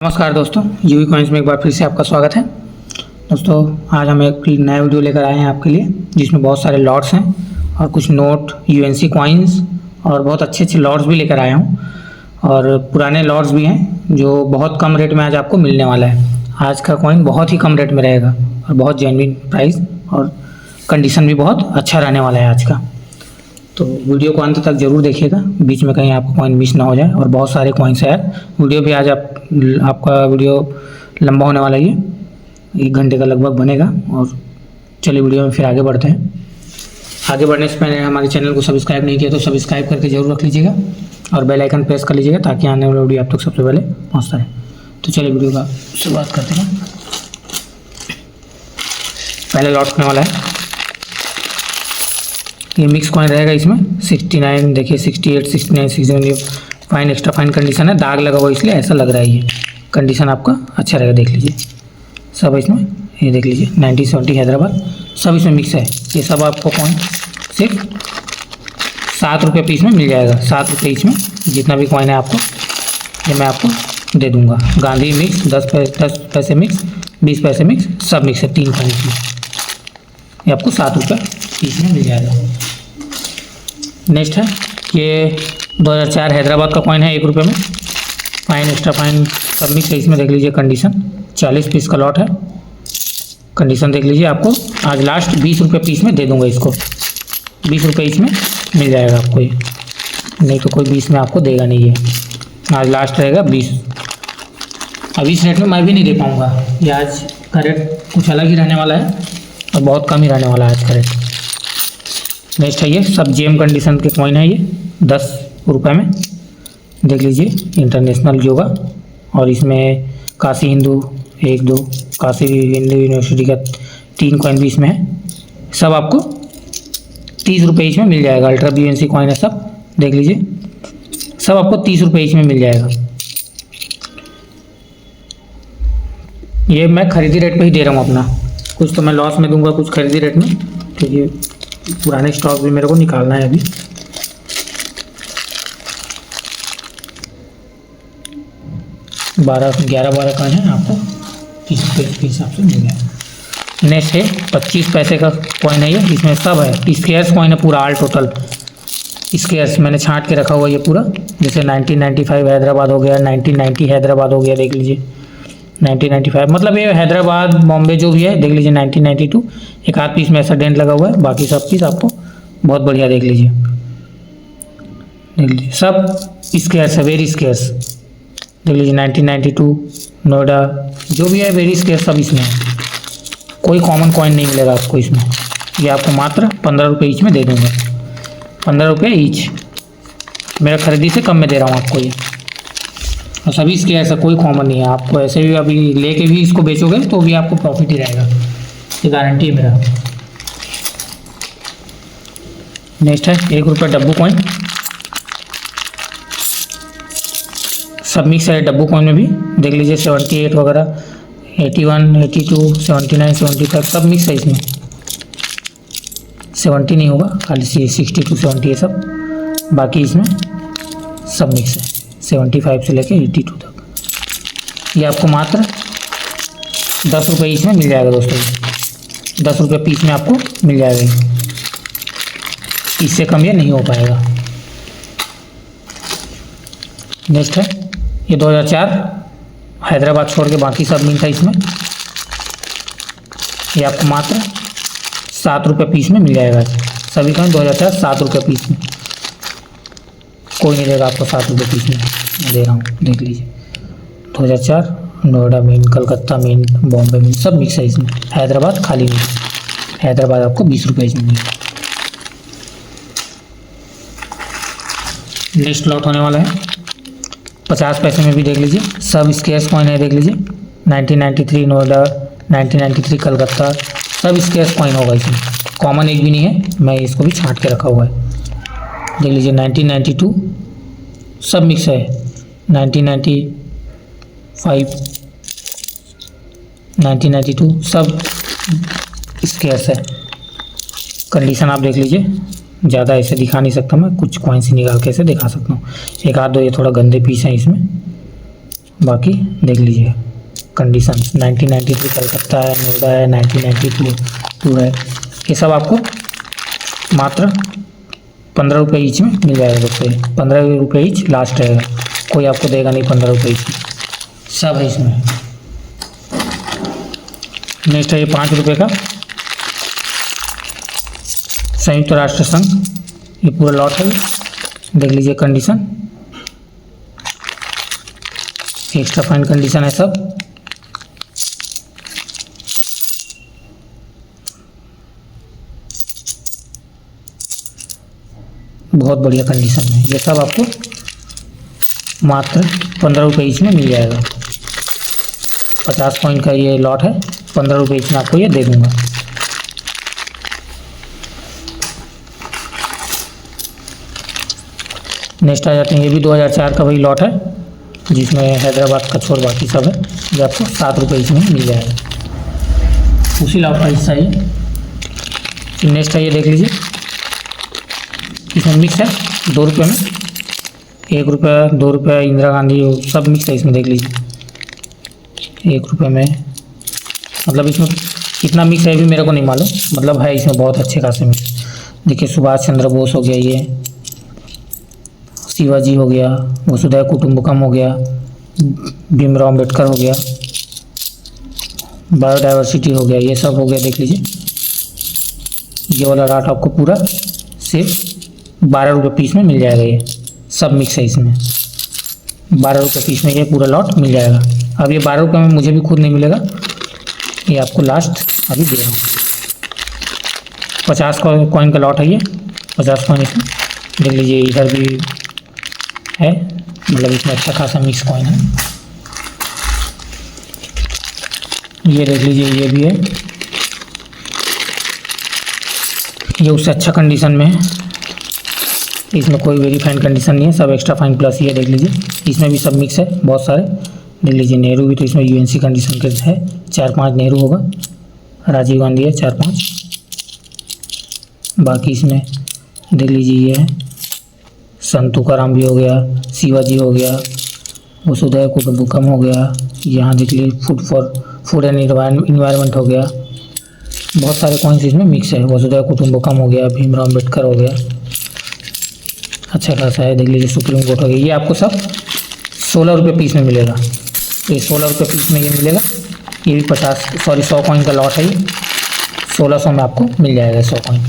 नमस्कार दोस्तों, UV coins में एक बार फिर से आपका स्वागत है। दोस्तों आज हम एक नया वीडियो लेकर आए हैं आपके लिए, जिसमें बहुत सारे लॉट्स हैं और कुछ नोट, यूएनसी कॉइन्स और बहुत अच्छे अच्छे लॉट्स भी लेकर आया हूँ। और पुराने लॉट्स भी हैं जो बहुत कम रेट में आज आपको मिलने वाला है। आज का कॉइन बहुत ही कम रेट में रहेगा और बहुत जेन्युइन प्राइस और कंडीशन भी बहुत अच्छा रहने वाला है आज का। तो वीडियो को अंत तक जरूर देखिएगा, बीच में कहीं आपको कॉइन मिस ना हो जाए। और बहुत सारे कॉइन्स है यार, वीडियो भी आज आपका वीडियो लंबा होने वाला है, ये 1 घंटे का लगभग बनेगा। और चलिए वीडियो में फिर आगे बढ़ते हैं। आगे बढ़ने से पहले हमारे चैनल को सब्सक्राइब नहीं किया तो सब्सक्राइब करके जरूर रख लीजिएगा और बेल आइकन प्रेस कर लीजिएगा ताकि आने वाला वीडियो आप तक सबसे पहले पहुँचता रहे। तो चलिए वीडियो का शुरुआत करते हैं। पहले लॉट होने वाला है, ये मिक्स कॉइन रहेगा। इसमें 69 देखिए, 68, 69, 67 फाइन, एक्स्ट्रा फाइन कंडीशन है। दाग लगा हुआ इसलिए ऐसा लग रहा है। ये कंडीशन आपका अच्छा रहेगा, देख लीजिए सब इसमें। ये देख लीजिए 1970 हैदराबाद, सब इसमें मिक्स है। ये सब आपको कॉइन सिर्फ 7 रुपये पीस में मिल जाएगा। 7 रुपये इसमें जितना भी कॉइन है आपको ये मैं आपको दे दूँगा। गांधी मिक्स 10 पैसे मिक्स, 20 पैसे मिक्स, सब मिक्स है। 3 कॉइन इसमें ये आपको 7 रुपये पीस में मिल जाएगा। नेक्स्ट है ये 2004 हैदराबाद का कॉइन है, 1 रुपये में। फाइन, एक्स्ट्रा फाइन सब मिक्स है इसमें, देख लीजिए कंडीशन। 40 पीस का लॉट है, कंडीशन देख लीजिए। आपको आज लास्ट 20 रुपये पीस में दे दूंगा इसको। 20 रुपये इसमें मिल जाएगा आपको ये, नहीं तो कोई 20 में आपको देगा नहीं। ये आज लास्ट रहेगा 20। अब इस रेट में मैं भी नहीं दे पाऊँगा, ये आज का रेट कुछ अलग ही रहने वाला है और बहुत कम ही रहने वाला है आज का रेट। नेक्स्ट है ये सब जेम कंडीशन के कॉइन है, ये 10 रुपये में देख लीजिए। इंटरनेशनल योगा और इसमें काशी हिंदू 1, 2, काशी हिंदू यूनिवर्सिटी का 3 कॉइन भी इसमें है। सब आपको 30 रुपये इसमें मिल जाएगा। अल्ट्रा BNC कॉइन है सब, देख लीजिए सब आपको 30 रुपये इसमें मिल जाएगा। ये मैं खरीदी रेट पे ही दे रहा हूँ अपना, कुछ तो मैं लॉस में दूंगा, कुछ खरीदी रेट में, क्योंकि पुराने स्टॉक भी मेरे को निकालना है अभी। ग्यारह बारह कॉइन है, आपको 30 रुपये के हिसाब से मिल गया। नेक्स्ट है 25 पैसे का कॉइन है ये, इसमें सब है। स्केयर्स कॉइन है पूरा, ऑल टोटल स्केयर्स मैंने छांट के रखा हुआ है ये पूरा। जैसे 1995 हैदराबाद हो गया, 1990 हैदराबाद हो गया, देख लीजिए 1995 मतलब ये हैदराबाद बॉम्बे जो भी है, देख लीजिए 1992। एक आध पीस में ऐसा डेंट लगा हुआ है, बाकी सब पीस आपको बहुत बढ़िया देख लीजिए सब स्केयर्स है, वेरी स्केयर्स देख लीजिए। 1992 नोएडा जो भी है, वेरी स्केयर्स सब इसमें है। कोई कॉमन कॉइन नहीं मिलेगा आपको इसमें। ये आपको मात्र 15 रुपये ईच में दे दूँगा, 15 रुपये ईच। मेरा खरीदी से कम में दे रहा हूँ आपको ये। और सभी इसके ऐसा कोई कॉमन नहीं है। आपको ऐसे भी अभी लेके भी इसको बेचोगे तो भी आपको प्रॉफिट ही रहेगा, ये गारंटी है मेरा। नेक्स्ट है 1 रुपये डब्बू कॉइन, सब मिक्स है डब्बू कॉइन में भी, देख लीजिए 78 वगैरह, 81, 82, 79, 75 सब मिक्स है इसमें। 70 नहीं होगा, खाली 62, 70 है सब, बाकी इसमें सब मिक्स है 75 से लेके 82 तक। ये आपको मात्र 10 रुपये इसमें मिल जाएगा दोस्तों। 10 रुपये पीस में आपको मिल जाएगा, इससे कम ये नहीं हो पाएगा। नेक्स्ट है ये 2004 हैदराबाद छोड़ के बाकी सब मिलता है इसमें। ये आपको मात्र 7 रुपये पीस में मिल जाएगा सभी का। 2004 7 रुपये पीस में, कोई नहीं देगा आपको 7 रुपये पीस में, मैं दे रहा हूँ, देख लीजिए। 2004 नोएडा में, कलकत्ता में, बॉम्बे में सब मिक्स है इसमें। हैदराबाद खाली मिक्स, हैदराबाद आपको 20 रुपये इसमें मिलेगा। नेक्स्ट लॉट होने वाला है 50 पैसे में भी, देख लीजिए सब स्केयर्स कॉइन है, देख लीजिए 1993 नोएडा, 1993 कलकत्ता, सब स्केयर्स कॉइन होगा इसमें। कॉमन एक भी नहीं है, मैं इसको भी छांट के रखा हुआ है, देख लीजिए। 1992 सब मिक्स है, 1995, 1992 सब स्केयर्स है। कंडीशन आप देख लीजिए, ज़्यादा ऐसे दिखा नहीं सकता मैं, कुछ कॉइन से निकाल के ऐसे दिखा सकता हूँ। एक आध दो ये थोड़ा गंदे पीस हैं इसमें, बाकी देख लीजिए कंडीशन 1993 कलकत्ता है, नोएडा है, 1992 है। ये सब आपको मात्र 15 रुपये ईच में मिल जाएगा दोस्तों। 15 रुपये ईच लास्ट रहेगा, कोई आपको देगा नहीं 15 रुपये ईच सब है इसमें। नेक्स्ट है ये 5 रुपये का संयुक्त राष्ट्र संघ, ये पूरा लॉट है, देख लीजिए कंडीशन, एक्स्ट्रा फाइन कंडीशन है सब। बहुत बढ़िया कंडीशन में, ये सब आपको मात्र 15 रुपये ईच में मिल जाएगा। 50 कॉइन का ये लॉट है, 15 रुपये ईच में आपको ये दे दूंगा। नेक्स्ट आ जाते हैं, ये भी 2004 का वही लॉट है जिसमें हैदराबाद का छोड़ बाकी सब है, जो आपको 7 रुपये ईच में मिल जाएगा। उसी लॉट का हिस्सा है। नेक्स्ट है ये देख लीजिए, इसमें मिक्स है 2 रुपये में, 1 रुपया 2 रुपया इंदिरा गांधी सब मिक्स है इसमें, देख लीजिए 1 रुपये में, मतलब इसमें कितना मिक्स है भी मेरे को नहीं मालूम, मतलब है इसमें बहुत अच्छे खासे मिक्स। देखिए सुभाष चंद्र बोस हो गया, ये शिवाजी हो गया, वसुधैव कुटुंबकम हो गया, भीमराव अम्बेडकर हो गया, बायोडाइवर्सिटी हो गया, ये सब हो गया। देख लीजिए ये वाला लॉट आपको पूरा सिर्फ 12 रुपये पीस में मिल जाएगा। ये सब मिक्स है इसमें, 12 रुपये पीस में ये पूरा लॉट मिल जाएगा। अब ये 12 रुपये में मुझे भी खुद नहीं मिलेगा, ये आपको लास्ट अभी दे रहा हूँ। 50 कॉइन का लॉट है ये, 50 कॉइन इसमें देख लीजिए, इधर भी है, मतलब इसमें अच्छा खासा मिक्स कॉइन है। ये देख लीजिए ये भी है, ये उससे अच्छा कंडीशन में है, इसमें कोई वेरी फाइन कंडीशन नहीं है, सब एक्स्ट्रा फाइन प्लस। ये देख लीजिए इसमें भी सब मिक्स है बहुत सारे, देख लीजिए नेहरू भी तो इसमें यूएनसी कंडीशन के है, 4-5 नेहरू होगा, राजीव गांधी है 4-5, बाकी इसमें देख लीजिए ये है संत तुकाराम भी हो गया, शिवाजी हो गया, वसुधैव कुटुंबकम हो गया, यहाँ देख लीजिए फूड एंड इन्वायरमेंट हो गया, बहुत सारे कॉइन्स इसमें मिक्स है। वसुधैव कुटुंबकम हो गया, भीमराव अम्बेडकर हो गया, अच्छा खासा है। देख लीजिए सुप्रीम कोर्ट हो गया, ये आपको सब 16 रुपये पीस में मिलेगा। तो ये 16 रुपये पीस में ये मिलेगा। ये भी 100 कॉइन का लॉट है, ये 1600 में आपको मिल जाएगा 100 कॉइन।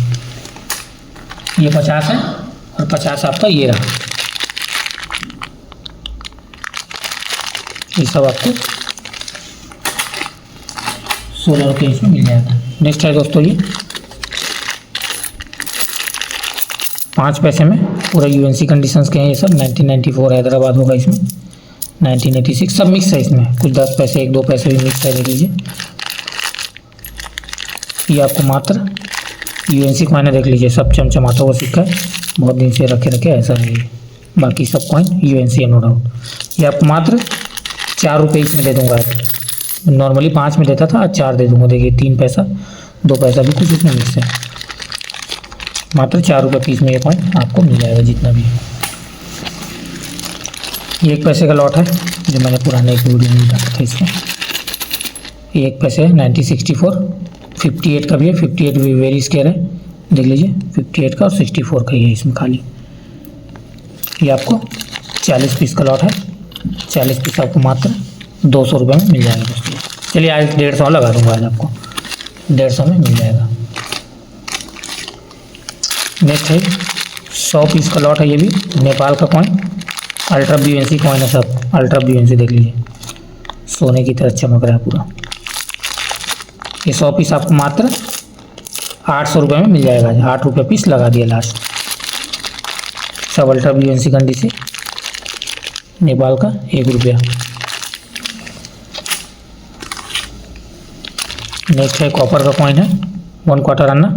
ये 50 है और 50 आपका ये रहा, ये सब आपको 16 रुपये इसमें मिल जाएगा। नेक्स्ट है दोस्तों ये 5 पैसे में पूरा यूएनसी कंडीशंस के हैं, ये सब 1994 हैदराबाद होगा इसमें, 1986 सब मिक्स है इसमें, कुछ 10 पैसे 1-2 पैसे भी मिक्स है। देख लीजिए ये आपको मात्र यूएनसी कॉइन है, देख लीजिए सब चमचमाता हुआ सिक्का है, बहुत दिन से रखे ऐसा है ये, बाकी सब कॉइन यूएनसी है नो डाउट। ये आपको मात्र 4 रुपये इसमें दे दूँगा, नॉर्मली 5 में देता था, आज 4 दे दूँगा। देखिए 3 पैसा 2 पैसा भी कुछ इसमें मिक्स है, मात्र 4 रुपये पीस में ये कॉइन आपको मिल जाएगा जितना भी है। ये 1 पैसे का लॉट है जो मैंने पुराने एक वीडियो में डाला था इसमें, ये 1 पैसे है 1964, 58 का भी है, 58 भी वेरी स्केयर है, देख लीजिए 58 का और 64 का ही है इसमें खाली। ये आपको 40 पीस का लॉट है, 40 पीस आपको मात्र 200 रुपये में मिल जाएगा दोस्तों। चलिए आज 150 लगा दूँगा, आज आपको 150 में मिल जाएगा। नेक्स्ट है 100 पीस का लॉट है, ये भी नेपाल का कॉइन, अल्ट्रा BUNC कॉइन है सब, अल्ट्रा BUNC देख लीजिए सोने की तरह चमक रहा है पूरा। ये 100 पीस आपको मात्र 800 रुपये में मिल जाएगा, 8 रुपये पीस लगा दिया लास्ट, सब अल्ट्रा BUNC कंडीशन, नेपाल का 1 रुपया। नेक्स्ट है कॉपर का कॉइन है 1 क्वार्टर आना,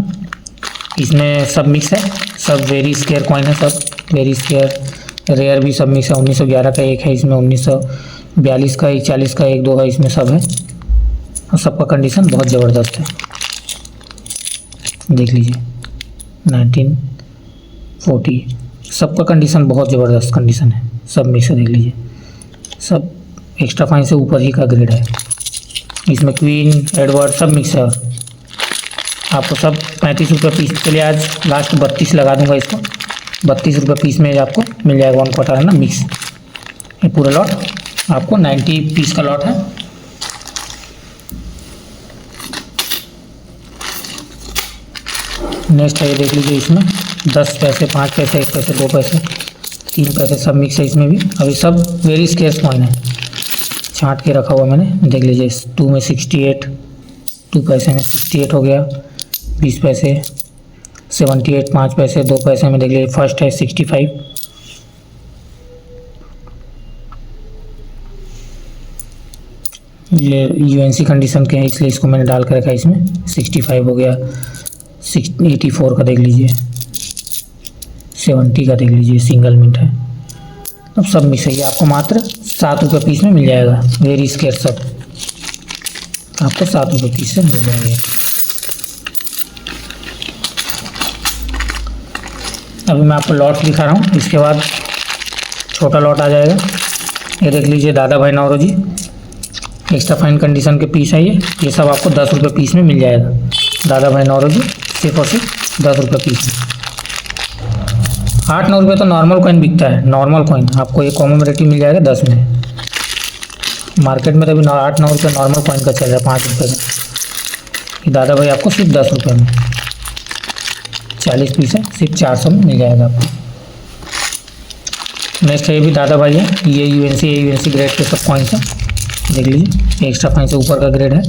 इसमें सब मिक्स है, सब वेरी स्केयर कॉइन है, सब वेरी स्केयर, रेयर भी सब मिक्स है। 1911 का एक है इसमें, 1942 का 40 का 1-2 है इसमें, सब है और सबका कंडीशन बहुत ज़बरदस्त है। देख लीजिए 1940 सबका कंडीशन बहुत ज़बरदस्त कंडीशन है, सब मिक्स है, देख लीजिए सब एक्स्ट्रा फाइन से ऊपर ही का ग्रेड है। इसमें क्वीन एडवर्ड सब मिक्स है। आपको सब 35 रुपये पीस, चलिए आज लास्ट 32 लगा दूंगा इसको। 32 रुपये पीस में आपको मिल जाएगा 1/4 है ना मिक्स। ये पूरा लॉट आपको 90 पीस का लॉट है। नेक्स्ट है ये देख लीजिए, इसमें 10 पैसे 5 पैसे 1 पैसे 2 पैसे 3 पैसे सब मिक्स है इसमें भी। अभी सब वेरी स्केर्स कॉइन है, छांट के रखा हुआ मैंने। देख लीजिए 2 में 68, 2 पैसे में 68 हो गया, 20 पैसे 78, 5 पैसे 2 पैसे में देख लीजिए फर्स्ट है 65, ये यूएनसी कंडीशन के हैं इसलिए इसको मैंने डाल कर रखा है इसमें। 65 हो गया, 84 का देख लीजिए, 70 का देख लीजिए सिंगल मिनट है। अब सब मिक्स है, आपको मात्र 7 रुपये पीस में मिल जाएगा। वेरी स्केयर सब आपको 7 रुपये पीस से मिल जाएगा। अभी मैं आपको लॉट दिखा रहा हूँ, इसके बाद छोटा लॉट आ जाएगा। ये देख लीजिए दादा भाई नौरोजी एक्स्ट्रा फाइन कंडीशन के पीस है ये सब आपको 10 रुपये पीस में मिल जाएगा। दादा भाई नौरोजी सिर्फ और सिर्फ 10 रुपये पीस में। 8-9 रुपये तो नॉर्मल कॉइन बिकता है, नॉर्मल कॉइन आपको ये कॉमेमोरेटिव मिल जाएगा 10 में। मार्केट में तो अभी 8-9 रुपये नॉर्मल कॉइन का चल रहा है 5 रुपये का। ये दादा भाई आपको सिर्फ 10 रुपये में 40 पीस है, सिर्फ 400 में मिल जाएगा आपको। नेक्स्ट है ये भी दादा भाई है, ये यूएनसी ग्रेड के सब कॉइन्स हैं। देख लीजिए एक्स्ट्रा फाइन से ऊपर का ग्रेड है,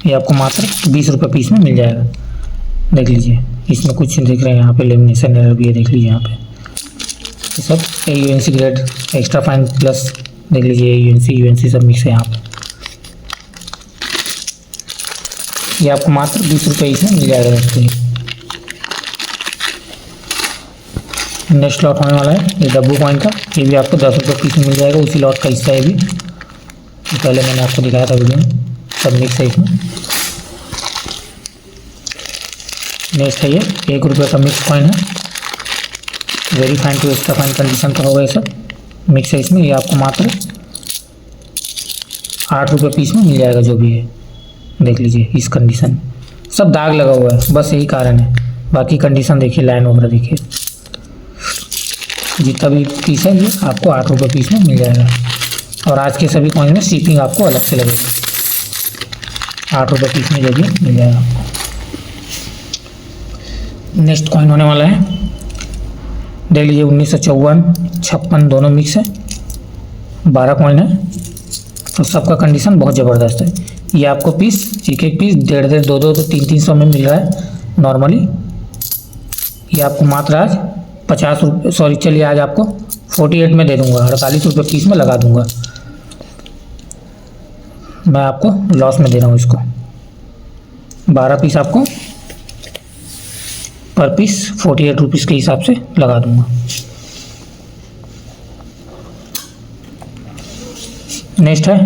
ये आपको मात्र 20 रुपये पीस में मिल जाएगा। देख लीजिए इसमें कुछ दिख रहे हैं यहाँ पे लेमिनेशन एरर भी है, देख लीजिए यहाँ पे ये सब UNC grade extra fine plus देख लीजिए यूएनसी सब मिक्स है यहाँ पे। ये आपको मात्र 20 रुपये इसमें मिल जाएगा। दोस्तों नेक्स्ट लॉट होने वाला है ये डब्बू कॉइन का, ये भी आपको 10 रुपये पीस में मिल जाएगा, उसी लॉट का हिस्सा है भी। पहले मैंने आपको दिखाया था वीडियो में, सब मिक्स है इसमें। नेक्स्ट है ये 1 रुपये का मिक्स कॉइन है, very fine to extra fine condition का होगा ये सब मिक्स है इसमें। ये आपको मात्र 8 रुपये पीस में मिल जाएगा जो भी है। देख लीजिए इस कंडीशन सब दाग लगा हुआ है, बस यही कारण है। बाकी कंडीशन देखिए, लाइन वगैरह देखिए, जितना भी पीस है ये आपको 8 रुपये पीस में मिल जाएगा। और आज के सभी कॉइन में शिपिंग आपको अलग से लगेगी, 8 रुपये पीस में जो भी मिल जाएगा आपको। नेक्स्ट कॉइन होने वाला है, देख लीजिए 1954, 56 दोनों मिक्स है, 12 कॉइन है और सबका कंडीशन बहुत ज़बरदस्त है। ये आपको पीस एक पीस 1.5 2 तो 300 में मिल रहा है नॉर्मली। ये आपको मात्र आज 50 रुपये, सॉरी चलिए आज आपको 48 में दे दूंगा, 48 रुपये पीस में लगा दूंगा। मैं आपको लॉस में दे रहा हूँ इसको। 12 पीस आपको पर पीस 48 रुपीज़ के हिसाब से लगा दूंगा। नेक्स्ट है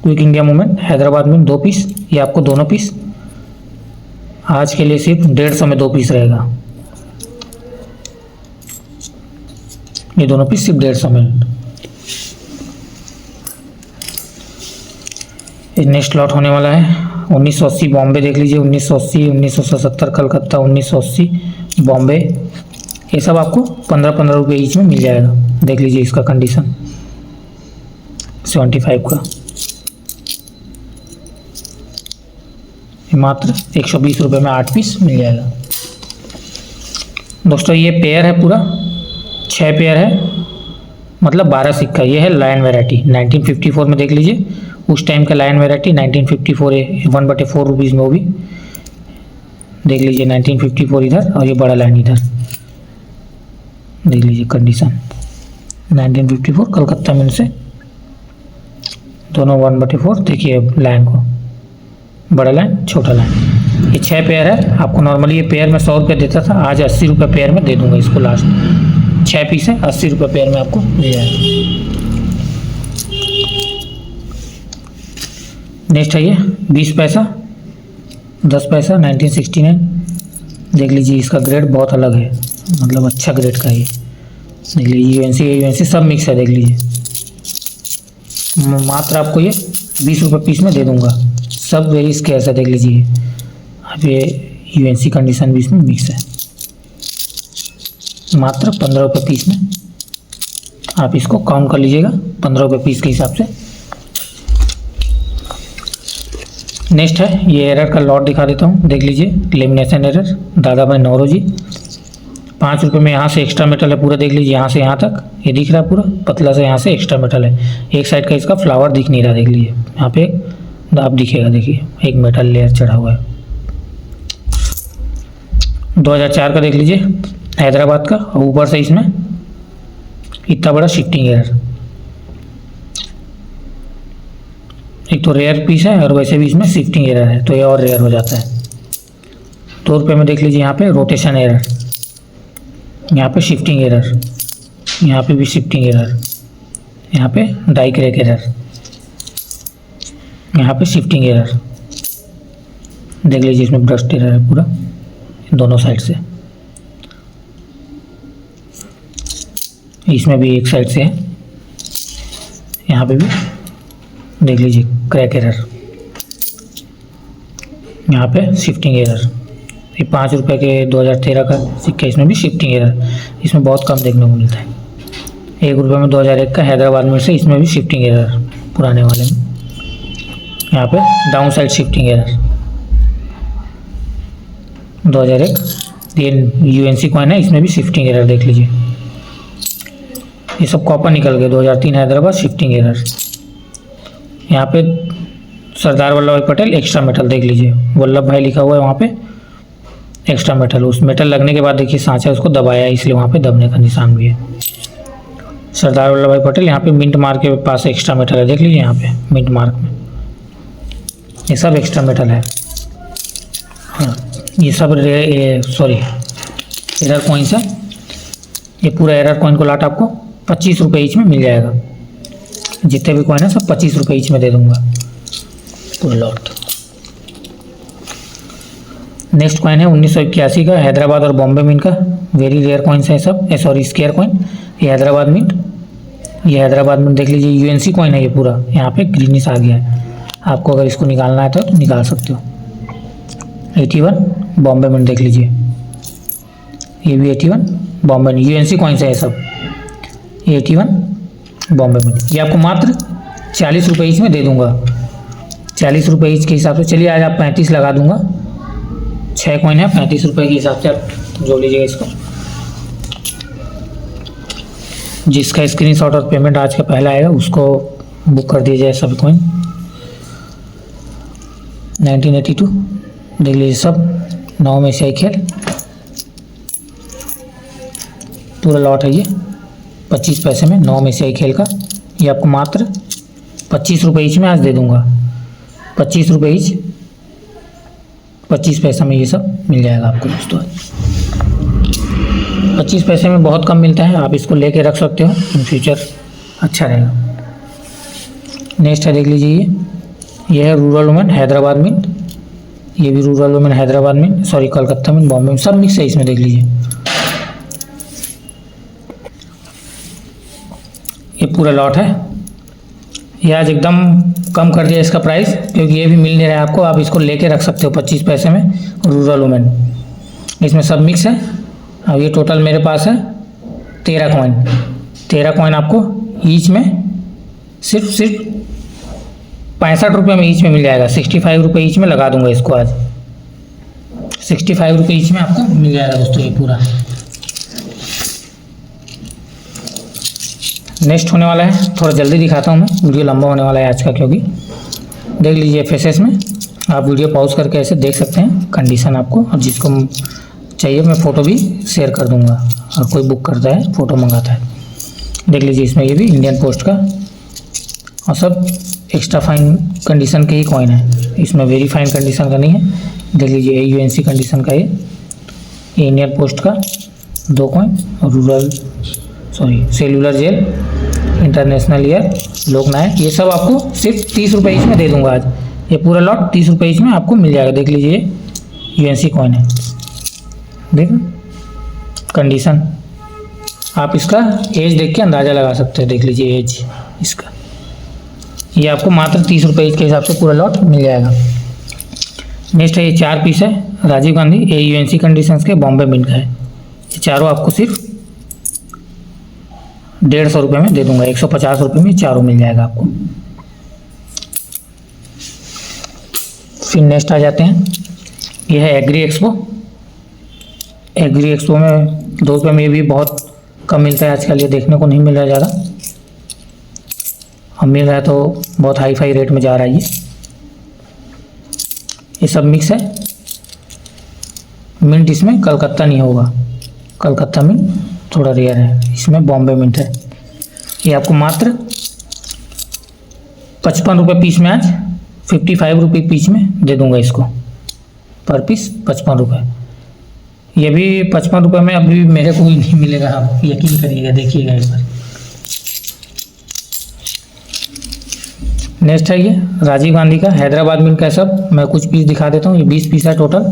क्विक इंडिया मूवमेंट हैदराबाद में 2 पीस, ये आपको दोनों पीस आज के लिए सिर्फ 150 में 2 पीस रहेगा। ये दोनों पीस सिर्फ 150 में। नेक्स्ट लॉट होने वाला है 1980 बॉम्बे, देख लीजिए 1980, 1970 कलकत्ता, 1980 बॉम्बे, ये सब आपको 15-15 रुपये ईच में मिल जाएगा। देख लीजिए इसका कंडीशन 75 का, मात्र 120 रुपये में 8 पीस मिल जाएगा। दोस्तों ये पेयर है पूरा 6 पेयर है, मतलब 12 सिक्का। ये है लायन वैरायटी 1954 में, देख लीजिए उस टाइम का लायन वैरायटी 1954 है 1/4 रुपीज़ में, वो भी देख लीजिए 1954 इधर और ये बड़ा लाइन इधर, देख लीजिए कंडीशन 1954 कलकत्ता में से दोनों 1/4। देखिए लाइन को, बड़ा लाइन छोटा लाइन। ये 6 पेयर है, आपको नॉर्मली ये पेयर में 100 रुपये देता था, आज 80 रुपये पेयर में दे दूंगा इसको। लास्ट 6 पीस है, 80 रुपये पेयर में आपको मिल जाएगा। नेक्स्ट है ये 20 पैसा 10 पैसा 1969, देख लीजिए इसका ग्रेड बहुत अलग है, मतलब अच्छा ग्रेड का है। देख लीजिए यूएनसी सब मिक्स है, देख लीजिए। मात्र आपको ये 20 रुपये पीस में दे दूंगा, सब वेरी स्केर्स है, देख लीजिए। अब ये यूएनसी कंडीशन भी इसमें मिक्स है, मात्र 15 रुपये पीस में। आप इसको काउंट कर लीजिएगा 15 रुपये पीस के हिसाब से। नेक्स्ट है, ये एरर का लॉट दिखा देता हूँ, देख लीजिए। लेमिनेशन एरर दादा भाई नौरोजी, 5 रुपये में यहाँ से एक्स्ट्रा मेटल है पूरा, देख लीजिए। यहाँ से यहाँ तक ये दिख रहा है पूरा पतला से, यहाँ से एक्स्ट्रा मेटल है। एक साइड का इसका फ्लावर दिख नहीं रहा, देख लीजिए। यहाँ पे आप दिखेगा, देखिए एक मेटल लेयर चढ़ा हुआ है। 2004 का देख लीजिए, हैदराबाद का, और ऊपर से इसमें इतना बड़ा शिफ्टिंग एरर। एक तो रेयर पीस है और वैसे भी इसमें शिफ्टिंग एरर है, तो ये और रेयर हो जाता है। 2 रुपये में देख लीजिए, यहाँ पे रोटेशन एरर, यहाँ पे शिफ्टिंग एरर, यहाँ पे भी शिफ्टिंग एरर, यहाँ पे डाई क्रैक एरर, यहाँ पे शिफ्टिंग एरर, देख लीजिए। इसमें ब्रस्ट एरर है पूरा दोनों साइड से, इसमें भी एक साइड से है, यहाँ पे भी देख लीजिए क्रैक एरर, यहाँ पे शिफ्टिंग एरर। ये 5 रुपये के 2013 का सिक्का, इसमें भी शिफ्टिंग एरर, इसमें बहुत कम देखने को मिलता है। 1 रुपये में 2001 का हैदराबाद में से, इसमें भी शिफ्टिंग एरर पुराने वाले में, यहाँ पे डाउन साइड शिफ्टिंग एरर। 2001 ये यूएनसी कॉइन है, इसमें भी शिफ्टिंग एरर देख लीजिए। ये सब कॉपर निकल गए। 2003 हैदराबाद शिफ्टिंग एरर। यहाँ पे सरदार वल्लभ भाई पटेल एक्स्ट्रा मेटल, देख लीजिए। वल्लभ भाई लिखा हुआ है वहाँ पे, एक्स्ट्रा मेटल। उस मेटल लगने के बाद देखिए सांचा उसको दबाया है, इसलिए वहाँ पे दबने का निशान भी है। सरदार वल्लभ भाई पटेल, यहाँ पे मिंट मार्क के पास एक्स्ट्रा मेटल है, देख लीजिए। यहाँ पे मिंट मार्क में ये सब एक्स्ट्रा मेटल है। हाँ, ये सब सॉरी एरर कॉइन्स है। ये पूरा एरर कॉइन को लाट आपको 25 रुपये ईच में मिल जाएगा। जितने भी कॉइन है सब 25 रुपये ईच में दे दूंगा पूरा लॉट। नेक्स्ट कॉइन है 1981 का, हैदराबाद और बॉम्बे मिंट का। वेरी रेयर कॉइन्स है सब, सॉरी स्केयर कॉइन। ये हैदराबाद मिंट, ये हैदराबाद मिंट देख लीजिए। यूएनसी कॉइन है ये पूरा, यहाँ पे ग्रीनिश आ गया है। आपको अगर इसको निकालना है तो निकाल सकते हो। 81 बॉम्बे मिंट देख लीजिए, ये भी 81 बॉम्बे मिंट। यूएनसी कॉइन्स है ये सब। 81 बॉम्बे मिंट, ये आपको मात्र 40 रुपये ईच में दे दूंगा। 40 रुपये ईच के हिसाब से चलिए आज आप 35 लगा दूंगा। 6 कॉइन है, 35 रुपये के हिसाब से आप जोड़ लीजिएगा इसको। जिसका स्क्रीनशॉट और पेमेंट आज का पहला आएगा उसको बुक कर दिया जाए सभी कॉइन। 1982 देख लीजिए सब 9 में से 1 खेल पूरा लॉट है ये। 25 पैसे में 9 में से 1 खेल का, ये आपको मात्र 25 रुपये ईच में आज दे दूंगा। 25 रुपये ईच, 25 पैसे में ये सब मिल जाएगा आपको दोस्तों। 25 पैसे में बहुत कम मिलता है, आप इसको लेके रख सकते हो, इन फ्यूचर अच्छा रहेगा। नेक्स्ट है देख लीजिए, ये है रूरल वुमेन हैदराबाद मिंट। ये भी rural women Hyderabad mint, sorry Calcutta mint, Bombay में, सब मिक्स है इसमें देख लीजिए। ये पूरा लॉट है। ये आज एकदम कम कर दिया इसका प्राइस, क्योंकि ये भी मिल नहीं रहा है आपको। आप इसको लेके रख सकते हो 25 पैसे में रूरल वुमेन। इसमेमें सब मिक्स है। अब ये टोटल मेरे पास है 13 कॉइन। 13 कॉइन आपको ईच में सिर्फ 65 रुपये में ईच में मिल जाएगा। 65 रुपये ईच में लगा दूंगा इसको आज। 65 रुपये ईच में आपको मिल जाएगा दोस्तों ये पूरा। नेक्स्ट होने वाला है, थोड़ा जल्दी दिखाता हूँ मैं, वीडियो लंबा होने वाला है आज का, क्योंकि देख लीजिए फेसेस में आप वीडियो पॉज करके ऐसे देख सकते हैं कंडीशन आपको। अब जिसको चाहिए मैं फ़ोटो भी शेयर कर दूंगा, और कोई बुक करता है फ़ोटो मंगाता है। देख लीजिए इसमें ये भी इंडियन पोस्ट का, और सब एक्स्ट्रा फाइन कंडीशन के ही कॉइन है, इसमें वेरी फाइन कंडीशन का नहीं है। देख लीजिए यूएनसी कंडीशन का ये इंडियन पोस्ट का 2 कॉइन, और rural cellular jail, international year, Loknayak, ये सब आपको सिर्फ 30 रुपये ईच में दे दूंगा आज। ये पूरा लॉट 30 रुपये ईच में आपको मिल जाएगा। देख लीजिए यूएनसी कॉइन है, देख कंडीशन आप इसका एज देख के अंदाज़ा लगा सकते हो। देख लीजिए एज इसका, ये आपको मात्र 30 रुपये के हिसाब से पूरा लॉट मिल जाएगा। नेक्स्ट है ये 4 पीस है राजीव गांधी AUNC कंडीशंस के बॉम्बे मिंट का है। ये चारों आपको सिर्फ 150 रुपये में दे दूंगा। 150 रुपये में चारों मिल जाएगा आपको। फिर नेक्स्ट आ जाते हैं, ये है एग्री एक्सपो। एग्री एक्सपो में 2 रुपये में भी बहुत कम मिलता है आजकल, ये देखने को नहीं मिल रहा है ज़्यादा। हम मिल रहा है तो बहुत हाई फाई रेट में जा रहा है ये सब मिक्स है। मिंट इसमें कलकत्ता नहीं होगा, कलकत्ता मिंट थोड़ा रेयर है, इसमें बॉम्बे मिंट है। ये आपको मात्र 55 रुपये पीस में, आज 55 रुपये पीस में दे दूंगा इसको। पर पीस 55 रुपये। ये भी 55 रुपये में अभी मेरे को ही नहीं मिलेगा, आप यकीन करिएगा, देखिएगा एक बार। नेक्स्ट है ये राजीव गांधी का हैदराबाद मिंट का। सब मैं कुछ पीस दिखा देता हूँ। ये 20 पीस है टोटल।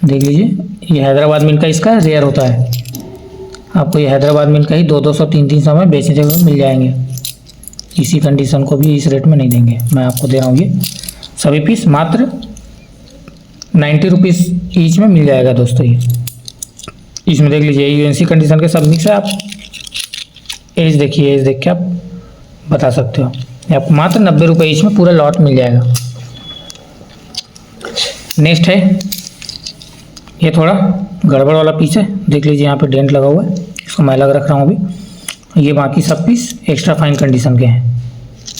देख लीजिए, ये हैदराबाद मिंट का इसका रेयर होता है। आपको ये हैदराबाद मिंट का ही 200 300 में बेचने हुए मिल जाएंगे। इसी कंडीशन को भी इस रेट में नहीं देंगे, मैं आपको दे रहा हूँ। ये सभी पीस मात्र 90 रुपीज़ ईच में मिल जाएगा दोस्तों। ये इसमें देख लीजिए AUNC कंडीशन के सब मिक्स है। आप एज देखिए, एज देख के आप बता सकते हो। ये आपको मात्र 90 रुपये ईच में पूरा लॉट मिल जाएगा। नेक्स्ट है ये थोड़ा गड़बड़ वाला पीस है। देख लीजिए यहाँ पे डेंट लगा हुआ है, इसको मैं अलग रख रहा हूँ अभी। ये बाकी सब पीस एक्स्ट्रा फाइन कंडीशन के हैं।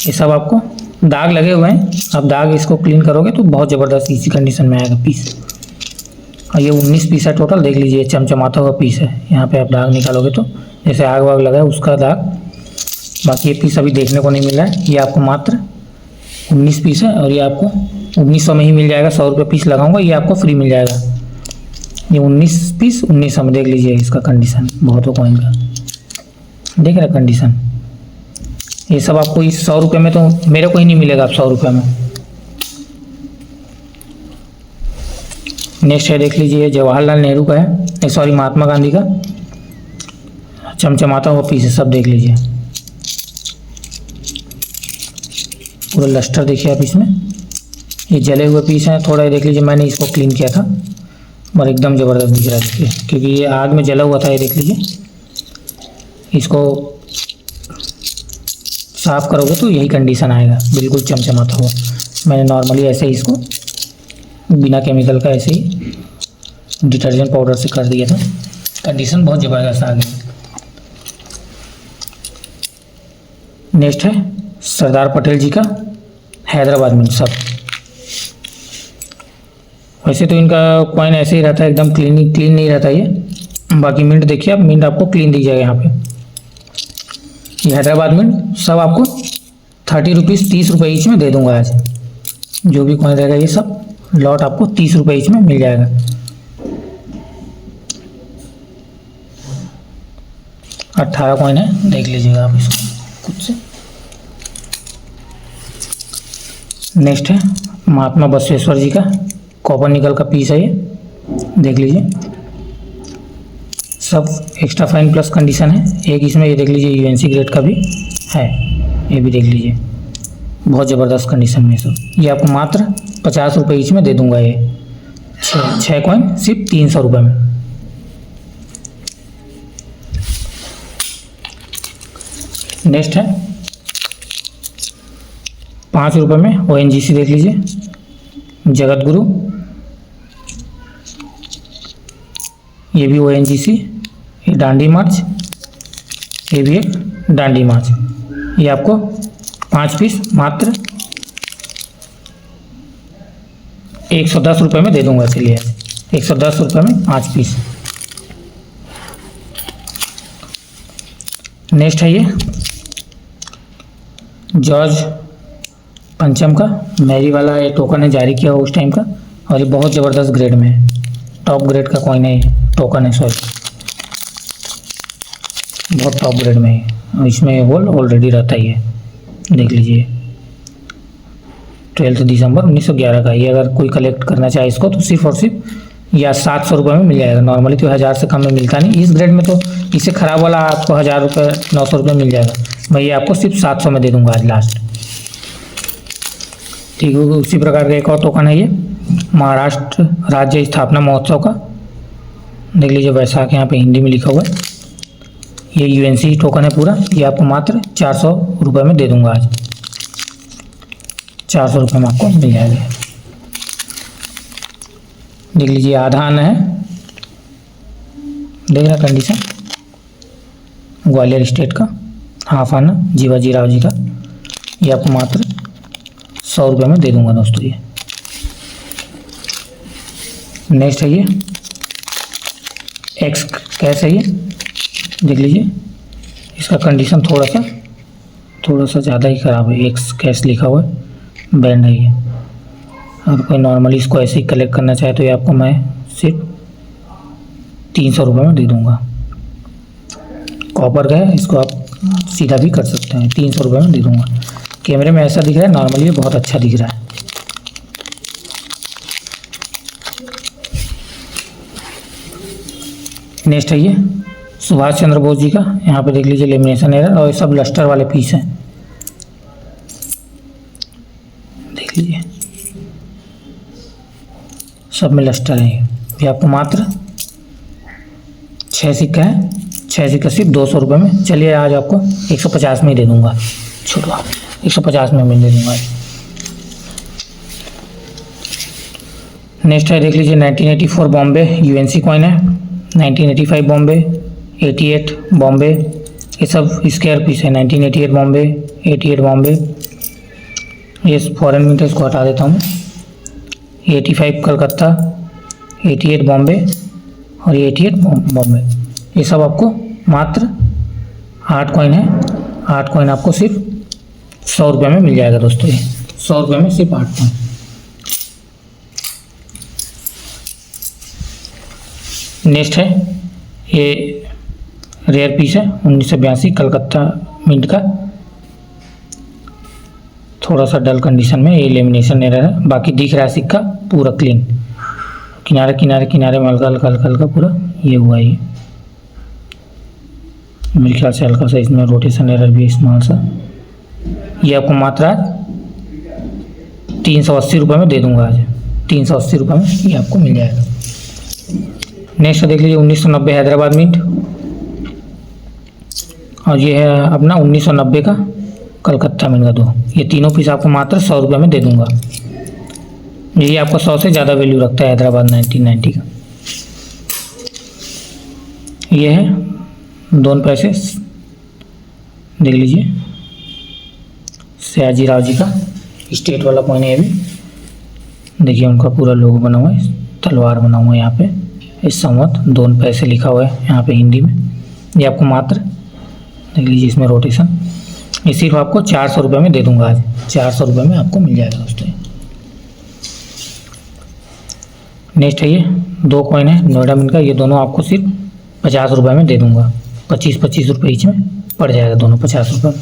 ये सब आपको दाग लगे हुए हैं, आप दाग इसको क्लीन करोगे तो बहुत ज़बरदस्त इसी कंडीशन में आएगा पीस। और ये 19 पीस है टोटल। देख लीजिए चमचमाता हुआ पीस है। यहाँ पे आप दाग निकालोगे तो जैसे आग वाग लगा है उसका दाग। बाकी ये पीस अभी देखने को नहीं मिल रहा है। ये आपको मात्र 19 पीस है और ये आपको 1900 में ही मिल जाएगा। 100 रुपये पीस लगाऊंगा, ये आपको फ्री मिल जाएगा। ये 19 पीस 1900 में। देख लीजिए इसका कंडीशन बहुत हो कॉइन का, देख रहे कंडीशन। ये सब आपको इस 100 रुपये में तो मेरे को ही नहीं मिलेगा, आप 100 रुपये में। नेक्स्ट है देख लीजिए जवाहरलाल नेहरू का है, सॉरी महात्मा गांधी का चमचमाता हुआ पीस है। सब देख लीजिए पूरा लस्टर देखिए आप इसमें। ये जले हुए पीस हैं थोड़ा, देख लीजिए मैंने इसको क्लीन किया था और एकदम ज़बरदस्त दिख रहा है देखिए, क्योंकि ये आग में जला हुआ था। ये देख लीजिए, इसको साफ़ करोगे तो यही कंडीशन आएगा, बिल्कुल चमचमाता हुआ। मैंने नॉर्मली ऐसे ही इसको बिना केमिकल का ऐसे ही डिटर्जेंट पाउडर से कर दिया था। कंडीशन बहुत ज़बरदस्त आ गई। नेक्स्ट है सरदार पटेल जी का हैदराबाद मिंट। सब वैसे तो इनका कॉइन ऐसे ही रहता है, एकदम क्लीन नहीं रहता ये। बाकी मिंट देखिए आप, मिंट आपको क्लीन दी जाएगा यहाँ पे। ये हैदराबाद मिंट सब आपको 30 रुपीज़ 30 रुपये ईच में दे दूंगा आज। जो भी कॉइन रहेगा ये सब लॉट आपको 30 रुपये ईच में मिल जाएगा। 18 कॉइन है, देख लीजिएगा आप इसको खुद से। नेक्स्ट है महात्मा बसवेश्वर जी का कॉपर निकल का पीस है। ये देख लीजिए सब एक्स्ट्रा फाइन प्लस कंडीशन है। एक इसमें ये देख लीजिए UNC ग्रेड का भी है, ये भी देख लीजिए बहुत ज़बरदस्त कंडीशन में सब। ये आपको मात्र 50 रुपये ईच में दे दूंगा। ये 6 कॉइन सिर्फ 300 रुपये में। नेक्स्ट है 5 रुपये में ONGC देख लीजिए जगत गुरु। ये भी ONGC, ये डांडी मार्च, ये भी एक डांडी मार्च। ये आपको 5 पीस मात्र 110 रुपये में दे दूंगा। चलिए 110 रुपये में 5 पीस। नेक्स्ट है ये जॉर्ज पंचम का मैरी वाला, ये टोकन है जारी किया हुआ उस टाइम का, और ये बहुत ज़बरदस्त ग्रेड में है, टॉप ग्रेड का कॉइन है, टोकन है सॉरी, बहुत टॉप ग्रेड में है। और इसमें होल ऑलरेडी रहता ही है, देख लीजिए 12 दिसंबर 1911 का। ये अगर कोई कलेक्ट करना चाहे इसको तो सिर्फ और सिर्फ या 700 रुपये में मिल जाएगा। नॉर्मली तो 1000 से कम में मिलता नहीं, इस ग्रेड में तो इससे ख़राब वाला आपको 1000 रुपये 900 रुपये मिल जाएगा। मैं ये आपको सिर्फ 700 में दे दूंगा आज लास्ट। ठीक है, उसी प्रकार का एक और टोकन है ये महाराष्ट्र राज्य स्थापना महोत्सव का, देख लीजिए वैशाख यहाँ पे हिंदी में लिखा हुआ है। ये यूएनसी टोकन है पूरा, ये आपको मात्र 400 रुपये में दे दूंगा आज। 400 रुपये में आपको मिल जाएगा। देख लीजिए आधा आना है, देख रहा कंडीशन ग्वालियर स्टेट का, हाफ आना जीवाजी राव जी का, ये आपको मात्र 100 रुपये में दे दूंगा दोस्तों। ये नेक्स्ट है ये एक्स कैश है, ये देख लीजिए इसका कंडीशन थोड़ा सा ज़्यादा ही ख़राब है। एक्स कैश लिखा हुआ है, बैंड है ये। अगर कोई नॉर्मली इसको ऐसे ही कलेक्ट करना चाहे तो ये आपको मैं सिर्फ 300 रुपये में दे दूँगा। कॉपर का है, इसको आप सीधा भी कर सकते हैं, 300 रुपये में दे दूँगा। कैमरे में ऐसा दिख रहा है, नॉर्मली ये बहुत अच्छा दिख रहा है। नेक्स्ट है ये सुभाष चंद्र बोस जी का, यहाँ पे देख लीजिए लेमिनेशन एरर, और ये सब लस्टर वाले पीस हैं, देख लीजिए सब में लस्टर है। ये आपको मात्र 6 सिक्का है, 6 सिक्का सिर्फ 200 रुपये में। चलिए आज आपको 150 में ही दे दूंगा, छोड़ो 150 में मैं दे दूंगा। नेक्स्ट है देख लीजिए 1984 बॉम्बे यूएनसी कॉइन है, 1985 बॉम्बे, 88 बॉम्बे, ये सब स्क्वायर पीस है। 1988 बॉम्बे, 88 बॉम्बे, ये फॉरेन मिंट है, इसको हटा देता हूँ। 85 कलकत्ता, 88 बॉम्बे और ये 88 बॉम्बे, ये सब आपको मात्र 8 कॉइन है। 8 कॉइन आपको सिर्फ 100 रुपये में मिल जाएगा दोस्तों। ये 100 रुपये में सिर्फ 8 कॉइन। नेक्स्ट है ये रेयर पीस है, 1982 कलकत्ता मिंट का, थोड़ा सा डल कंडीशन में, ये लेमिनेशन एरर है। बाकी दिख रहा है सिक्का पूरा क्लीन, किनारे किनारे किनारे में हल्का हल्का हल्का हल्का पूरा ये हुआ है। ये मेरे ख्याल से हल्का सा इसमें रोटेशन एरर भी है स्मॉल सा। ये आपको मात्र आज 380 रुपये में दे दूंगा। आज 380 रुपये में ये आपको मिल जाएगा। नेक्स्ट देख लीजिए 1990 हैदराबाद मिंट, और ये है अपना 1990 का कलकत्ता मिंट का 2। ये तीनों पीस आपको मात्र 100 रुपये में दे दूंगा। यही आपको 100 से ज़्यादा वैल्यू रखता है हैदराबाद 1990 का। ये है 2 पैसे, देख लीजिए सयाजी राव जी का स्टेट वाला कॉइन है। ये भी देखिए उनका पूरा लोगो बना हुआ है, तलवार बना हुआ है यहाँ पे, इस संवत 2 पैसे लिखा हुआ है यहाँ पे हिंदी में। ये आपको मात्र देख लीजिए इसमें रोटेशन, ये सिर्फ आपको 400 रुपये में दे दूंगा। आज 400 रुपये में आपको मिल जाएगा दोस्तों। नेक्स्ट है ये 2 कॉइन है नोएडा मिंट का, ये दोनों आपको सिर्फ 50 रुपये में दे दूंगा। 25-25 रुपये ईच में पड़ जाएगा दोनों 50 रुपये में।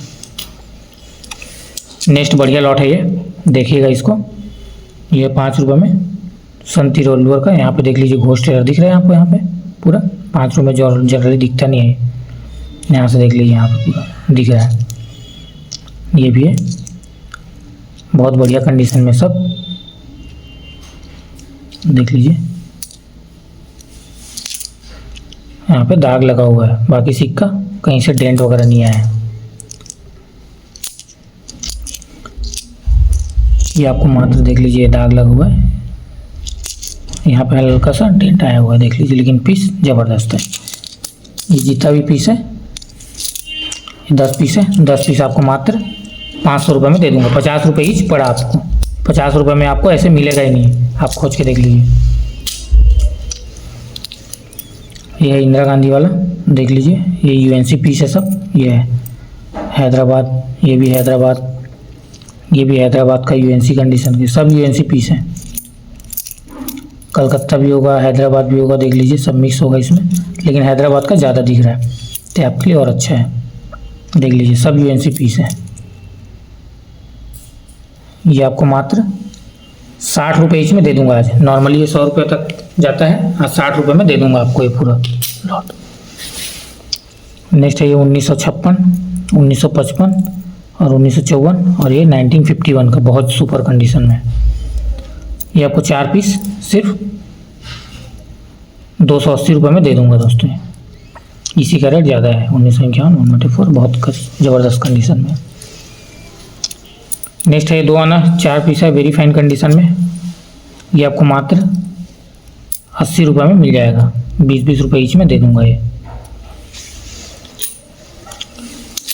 नेक्स्ट बढ़िया लॉट है ये, देखिएगा इसको, ये 5 रुपये में संती रोलवर का, यहाँ पे देख लीजिए घोस्ट एरर दिख रहा है आपको, यहाँ पे पूरा 5 रुपये जो जनरली दिखता नहीं है, यहाँ से देख लीजिए यहाँ पे पूरा दिख रहा है। ये भी है बहुत बढ़िया कंडीशन में, सब देख लीजिए यहाँ पे दाग लगा हुआ है, बाकी सिक्का कहीं से डेंट वगैरह नहीं आया है। ये आपको मात्र देख लीजिए दाग लगा हुआ है, यहाँ पे हल्का सा डेंट आया हुआ है, देख लीजिए, लेकिन पीस ज़बरदस्त है। ये जितना भी पीस है, ये 10 पीस है, 10 पीस आपको मात्र 500 रुपये में दे दूंगा। 50 रुपये ईच पड़ा आपको, 50 रुपये में आपको ऐसे मिलेगा ही नहीं, आप खोज के देख लीजिए। ये है इंदिरा गांधी वाला, देख लीजिए, ये यूएनसी पीस है सब। ये है हैदराबाद, ये भी हैदराबाद, ये भी हैदराबाद का यूएनसी कंडीशन के, सब यूएनसी पीस हैं। कलकत्ता भी होगा, हैदराबाद भी होगा, देख लीजिए सब मिक्स होगा इसमें, लेकिन हैदराबाद का ज़्यादा दिख रहा है तो आपके लिए और अच्छा है। देख लीजिए सब यूएनसी पीस है। ये आपको मात्र 60 रुपये ईच में दे दूंगा आज। नॉर्मली ये 100 रुपये तक जाता है, आज 60 रुपये में दे दूंगा आपको ये पूरा लॉट। नेक्स्ट है ये 1956, 1955 और 1954 और ये 1951 का बहुत सुपर कंडीशन में। ये आपको 4 पीस सिर्फ 280 रुपये में दे दूंगा दोस्तों। इसी का रेट ज़्यादा है, 1951 1/4 बहुत ज़बरदस्त कंडीशन में। नेक्स्ट है ये 2 आना 4 पीस है, वेरी फाइन कंडीशन में। ये आपको मात्र 80 रुपये में मिल जाएगा, 20-20 रुपये ईच में दे दूंगा ये।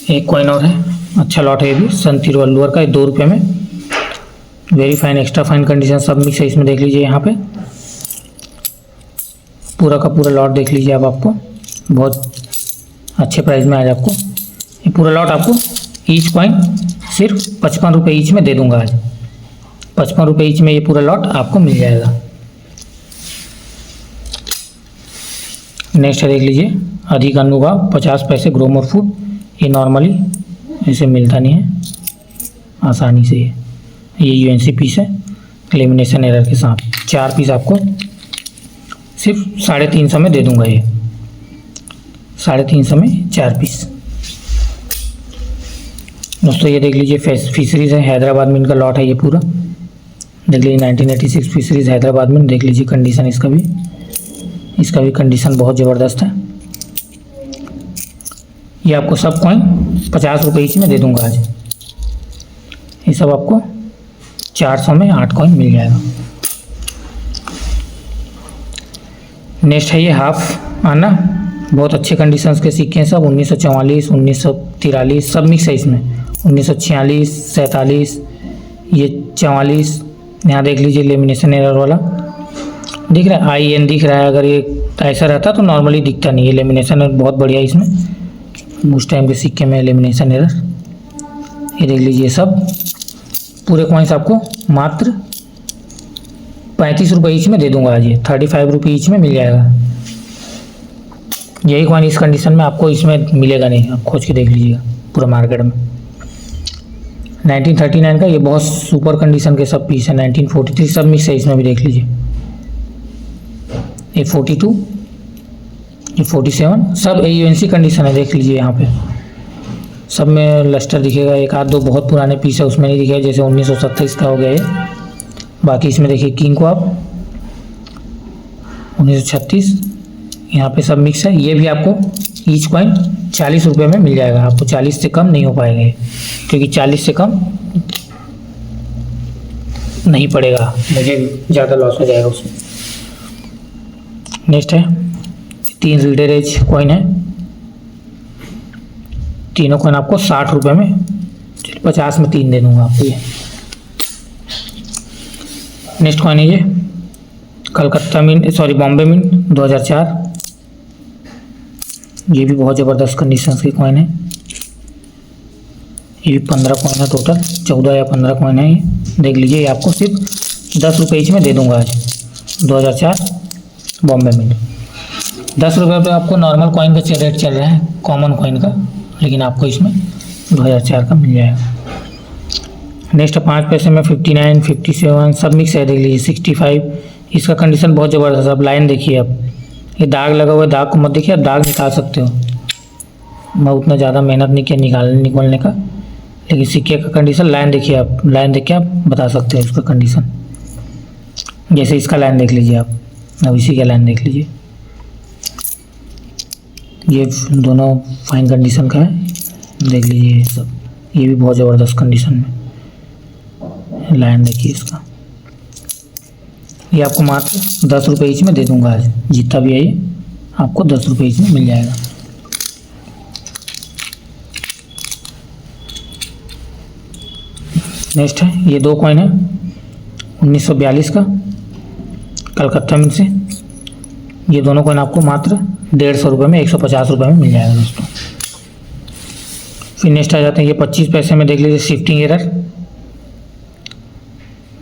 एक कॉइन और है, अच्छा लॉट है ये भी, सन तिरुवल्लुवर का, 2 रुपये में, very fine extra fine condition सब मिक्स है इसमें। देख लीजिए यहाँ पे पूरा का पूरा लॉट देख लीजिए आप, आपको बहुत अच्छे प्राइस में आज आपको ये पूरा लॉट आपको ईच कॉइन सिर्फ 55 रुपये ईच में दे दूंगा आज। 55 रुपये ईच में ये पूरा लॉट आपको मिल जाएगा। नेक्स्ट है देख लीजिए अधिक अनुभाव 50 पैसे ग्रोमोर फूड। ये नॉर्मली ऐसे मिलता नहीं है आसानी से, ये यूएनसी पीस है लेमिनेशन एरर के साथ। 4 पीस आपको सिर्फ 350 में दे दूंगा ये, 350 में 4 पीस। दोस्तों ये देख लीजिए फिशरीज़ है, हैदराबाद में इनका लॉट है ये पूरा। देख लीजिए 1986 फिशरीज़ हैदराबाद में। देख लीजिए कंडीशन इसका भी कंडीशन बहुत ज़बरदस्त है। ये आपको सब कॉइन 50 रुपये ईच में दे दूंगा आज। ये सब आपको 400 में 8 कॉइन मिल जाएगा। नेक्स्ट है ये हाफ आना, बहुत अच्छे कंडीशंस के सिक्के हैं सब, 1944 1943 सब मिक्स है इसमें। 1946 47 ये 44। यहाँ देख लीजिए लेमिनेशन एरर वाला दिख रहा है, IN दिख रहा है। अगर ये ऐसा रहता तो नॉर्मली दिखता नहीं है, लेमिनेशन एरर बहुत बढ़िया है इसमें। उस टाइम के सिक्के में लेमिनेशन एरर। ये देख लीजिए सब पूरे कॉइन्स आपको मात्र 35 रुपये ईच में दे दूंगा आज ये, 35 रुपये ईच में मिल जाएगा। यही कॉइन इस कंडीशन में आपको इसमें मिलेगा नहीं, आप खोज के देख लीजिएगा पूरा मार्केट में। 1939 का ये बहुत सुपर कंडीशन के सब पीस है। 1943 सब मिक्स है इसमें भी, देख लीजिए। ये 42 ये 47 सब AUNC कंडीशन है, देख लीजिए यहाँ पे सब में लस्टर दिखेगा। एक आध दो बहुत पुराने पीस है उसमें नहीं दिखेगा, जैसे 1927 का हो गया ये। बाकी इसमें देखिए किंग को आप 1936 यहाँ पे सब मिक्स है। ये भी आपको ईच कॉइन 40 रुपये में मिल जाएगा, आपको 40 से कम नहीं हो पाएंगे, क्योंकि 40 से कम नहीं पड़ेगा, मुझे ज़्यादा लॉस हो जाएगा उसमें। नेक्स्ट है 3 रीडर एज कॉइन है, तीनों कॉइन आपको 60 रुपये में, 50 में 3 दे दूंगा आपको ये। नेक्स्ट कॉइन है ये Calcutta mint, sorry Bombay mint 2004। ये भी बहुत ज़बरदस्त कंडीशन के कॉइन है। ये भी 15 कॉइन है टोटल, 14 या 15 कॉइन है ये। देख लीजिए ये आपको सिर्फ 10 रुपये ईच में दे दूंगा आज। 2004 बॉम्बे मिंट 10 रुपये पे आपको नॉर्मल कॉइन का रेट चल रहा है, कॉमन कॉइन का, लेकिन आपको इसमें 2004 का मिल जाएगा। नेक्स्ट 5 पैसे में 59 57 सब मिक्स है, देख लीजिए 65। इसका कंडीशन बहुत ज़बरदस्त है। अब लाइन देखिए, अब ये दाग लगा हुआ है, दाग को मत देखिए, आप दाग निकाल सकते हो। मैं उतना ज़्यादा मेहनत नहीं किया निकालने का, लेकिन सिक्के का कंडीशन लाइन देखिए, आप लाइन देख के आप बता सकते हो उसका कंडीशन। जैसे इसका लाइन देख लीजिए आप, अब इसी का लाइन देख लीजिए, ये दोनों फाइन कंडीशन का है, देख लीजिए ये सब। ये भी बहुत ज़बरदस्त कंडीशन में, लाइन देखिए इसका। ये आपको मात्र 10 रुपये ईच में दे दूंगा आज, जितना भी है ये आपको 10 रुपये ईच में मिल जाएगा। नेक्स्ट है ये 2 कॉइन है 1942 का कलकत्ता मिंट से। ये दोनों कॉइन आपको मात्र 150 रुपये में 150 रुपये में मिल जाएगा दोस्तों। फिर नेक्स्ट आ जाते हैं ये 25 पैसे में, देख लीजिए शिफ्टिंग एरर,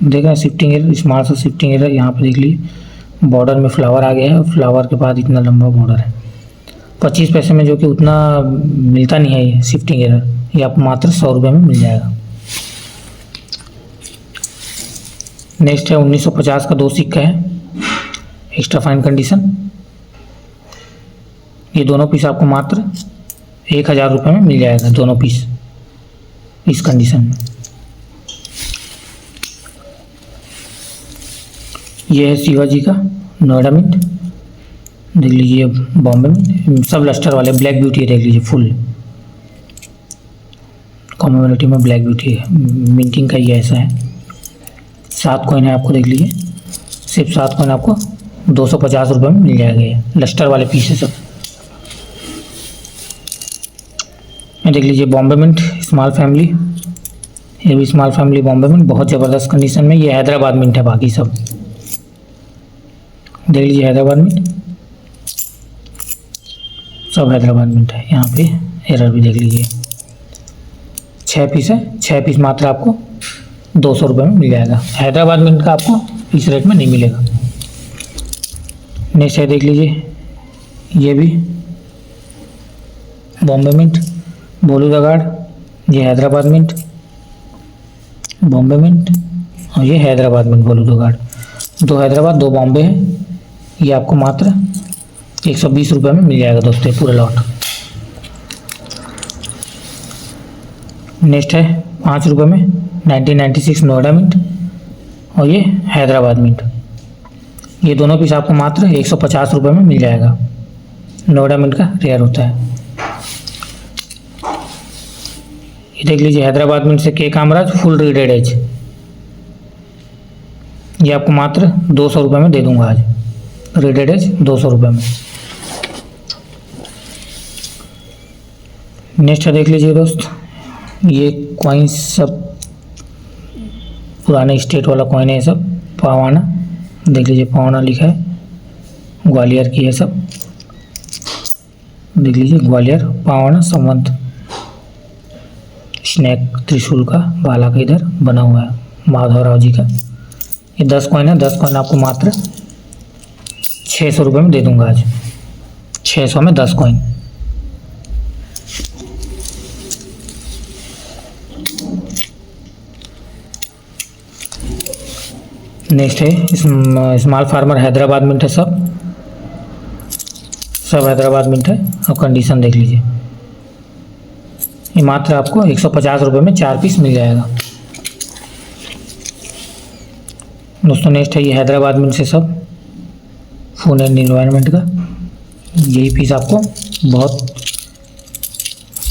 देखा शिफ्टिंग एरर, स्मॉल सा शिफ्टिंग एरर। यहाँ पे देख लीजिए बॉर्डर में फ्लावर आ गया है, फ्लावर के बाद इतना लंबा बॉर्डर है। 25 पैसे में, जो कि उतना मिलता नहीं है ये शिफ्टिंग एरर, ये आपको मात्र 100 रुपये में मिल जाएगा। नेक्स्ट है 1950 का 2 सिक्का है, एक्स्ट्रा फाइन कंडीशन। ये दोनों पीस आपको मात्र 1000 रुपये में मिल जाएगा, दोनों पीस इस कंडीशन में। ये है शिवाजी का नोएडा मिंट, देख लीजिए बॉम्बे में सब लस्टर वाले ब्लैक ब्यूटी है, देख लीजिए फुल कॉम्बिनेटिव में ब्लैक ब्यूटी है, मिंटिंग का ये ऐसा है। 7 कॉइन है आपको, देख लीजिए सिर्फ 7 कॉइन आपको 250 रुपये में मिल जाएगा। ये लस्टर वाले पीस है सब। ये देख लीजिए बॉम्बे मिंट स्मॉल फैमिली, ये भी स्मॉल फैमिली बॉम्बे मिंट बहुत ज़बरदस्त कंडीशन में। ये हैदराबाद मिंट है, बाकी सब देख लीजिए हैदराबाद मिंट, सब हैदराबाद मिंट है। यहाँ पे एरर भी देख लीजिए। 6 पीस है, 6 पीस मात्र आपको 200 रुपये में मिल जाएगा। हैदराबाद मिंट का आपको इस रेट में नहीं मिलेगा। नेक्स्ट है देख लीजिए, ये भी बॉम्बे मिंट बोलू दगाड़, ये हैदराबाद मिंट बॉम्बे मिंट और ये हैदराबाद मिंट बोलू दगाड़। 2 हैदराबाद 2 बॉम्बे है। ये आपको मात्र 120 रुपये में मिल जाएगा दोस्तों पूरा लॉट। नेक्स्ट है 5 रुपये में 1996 नोएडा मिंट और ये हैदराबाद मिंट। ये दोनों पीस आपको मात्र 150 रुपये में मिल जाएगा। नोएडा मिंट का रेयर होता है। ये देख लीजिए हैदराबाद मिंट से के कामराज फुल रीडेड एज, ये आपको मात्र 200 रुपये में दे दूंगा आज। रीडेड एज 200 रुपये में। नेक्स्ट देख लीजिए दोस्त, ये कॉइन्स सब पुराने स्टेट वाला कॉइन है, सब पावाना, देख लीजिए पावाना लिखा है, ग्वालियर की है सब, देख लीजिए ग्वालियर पावाना संवंत। स्नैक त्रिशूल का बाला का इधर बना हुआ है माधवराव जी का। ये 10 कॉइन है, 10 कॉइन आपको मात्र 600 रुपये में दे दूंगा आज। 600 में 10 कॉइन। नेक्स्ट है स्मॉल फार्मर हैदराबाद मिंट है, सब हैदराबाद मिंट है और कंडीशन देख लीजिए। ये मात्र आपको 150 रुपये में 4 पीस मिल जाएगा दोस्तों। नेक्स्ट है ये हैदराबाद मिंट से सब फूड एंड इन्वायरमेंट का, यही पीस आपको बहुत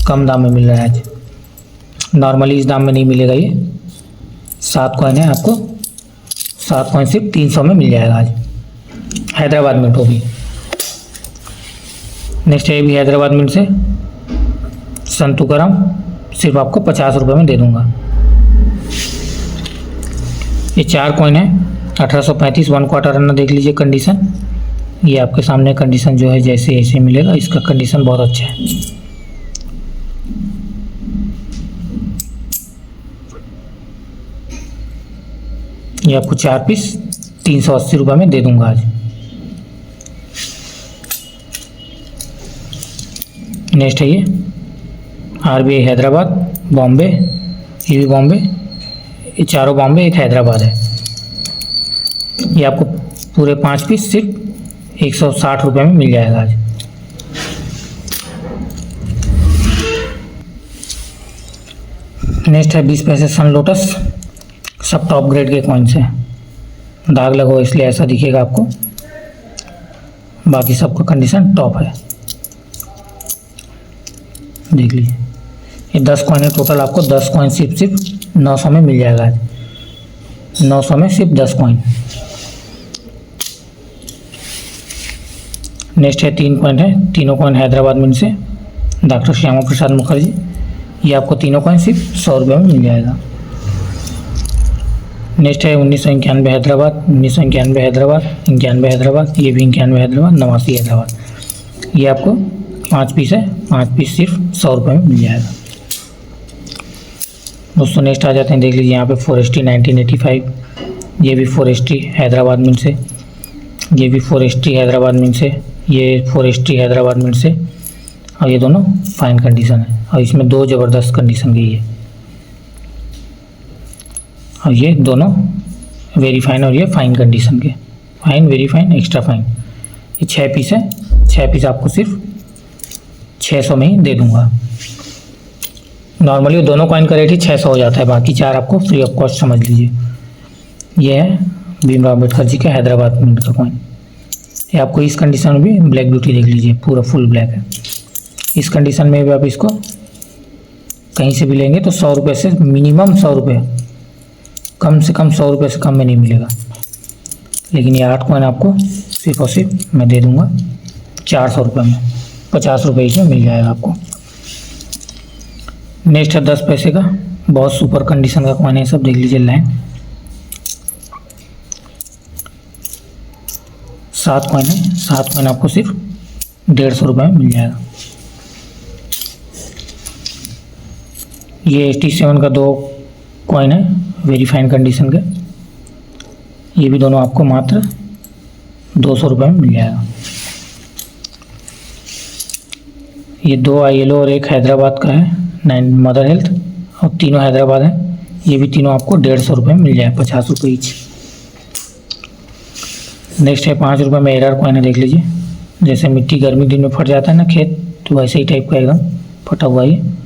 कम दाम में मिल रहा है आज। नॉर्मली इस दाम में नहीं मिलेगा। ये 7 कॉइन है, आपको 7 कॉइन सिर्फ 300 में मिल जाएगा आज। हैदराबाद मिंट हो भी। नेक्स्ट है ये भी हैदराबाद मिंट से संतुकरम, सिर्फ आपको 50 रुपये में दे दूंगा। ये 4 कॉइन है 1835 1 क्वार्टर रन, देख लीजिए कंडीशन। ये आपके सामने कंडीशन जो है जैसे ऐसे मिलेगा, इसका कंडीशन बहुत अच्छा है। ये आपको 4 पीस 380 रुपये में दे दूंगा आज। नेक्स्ट है ये RBI हैदराबाद बॉम्बे, ये भी बॉम्बे, ये चारों बॉम्बे, एक हैदराबाद है। ये आपको पूरे 5 पीस सिर्फ 160 रुपये में मिल जाएगा आज। नेक्स्ट है 20 पैसे सन लोटस, सब टॉप ग्रेड के कॉइन्स हैं। दाग लगा हो इसलिए ऐसा दिखेगा आपको, बाकी सबका कंडीशन टॉप है। देख लीजिए ये 10 कॉइन है टोटल, आपको 10 कॉइन सिर्फ 900 में मिल जाएगा आज। 900 में सिर्फ 10 कॉइन। नेक्स्ट है 3 कॉइन है, तीनों कॉइन हैदराबाद मिंट से डॉक्टर श्यामा प्रसाद मुखर्जी। ये आपको तीनों कॉइन सिर्फ 100 रुपये में मिल जाएगा। नेक्स्ट है 1991 हैदराबाद, 1991 हैदराबाद, 91 हैदराबाद, ये भी 91 हैदराबाद, 89 हैदराबाद। ये आपको 5 पीस है, 5 पीस सिर्फ 100 रुपये में मिल जाएगा दोस्तों। नेक्स्ट आ जाते हैं, देख लीजिए यहाँ पे फॉरेस्ट्री 1985, ये भी फॉरेस्ट्री हैदराबाद मिंट से, ये भी फॉरेस्ट्री हैदराबाद मिंट से, ये फॉरेस्ट्री हैदराबाद मिंट से, और ये दोनों फाइन कंडीशन है और इसमें 2 ज़बरदस्त कंडीशन की है और ये दोनों वेरी फाइन और ये फाइन कंडीशन के। Fine, very fine, extra fine. ये 6 पीस है, 6 पीस आपको सिर्फ 600 में ही दे दूंगा। नॉर्मली दोनों कॉइन का रेट ही 600 हो जाता है, बाकी 4 आपको फ्री ऑफ कॉस्ट समझ लीजिए। ये है भीमराव अम्बेडकर जी का हैदराबाद मिंट का कॉइन। ये आपको इस कंडीशन में भी ब्लैक ब्यूटी देख लीजिए, पूरा फुल ब्लैक है। इस कंडीशन में भी आप इसको कहीं से भी लेंगे तो 100 रुपये से मिनिमम 100 रुपये, कम से कम 100 रुपये से कम में नहीं मिलेगा। लेकिन ये 8 कॉइन आपको सिर्फ और सिर्फ मैं दे दूँगा 400 रुपये में, 50 रुपये इसमें मिल जाएगा आपको। नेक्स्ट है 10 पैसे का, बहुत सुपर कंडीशन का कॉइन है, सब देख लीजिए लाइन। 7 कॉइन है, 7 कॉइन आपको सिर्फ 150 रुपये में मिल जाएगा। ये 87 का 2 कॉइन है, वेरी फाइन कंडीशन के, ये भी दोनों आपको मात्र 200 रुपये में मिल जाएगा। ये 2 ILO और 1 हैदराबाद का है, 9 मदर हेल्थ, और तीनों हैदराबाद हैं। ये भी तीनों आपको 150 रुपये में मिल जाए, 50 रुपये ईच। नेक्स्ट है 5 रुपये में एरर कॉइन है, देख लीजिए। जैसे मिट्टी गर्मी दिन में फट जाता है ना खेत, तो वैसे ही टाइप का एकदम फटा हुआ है।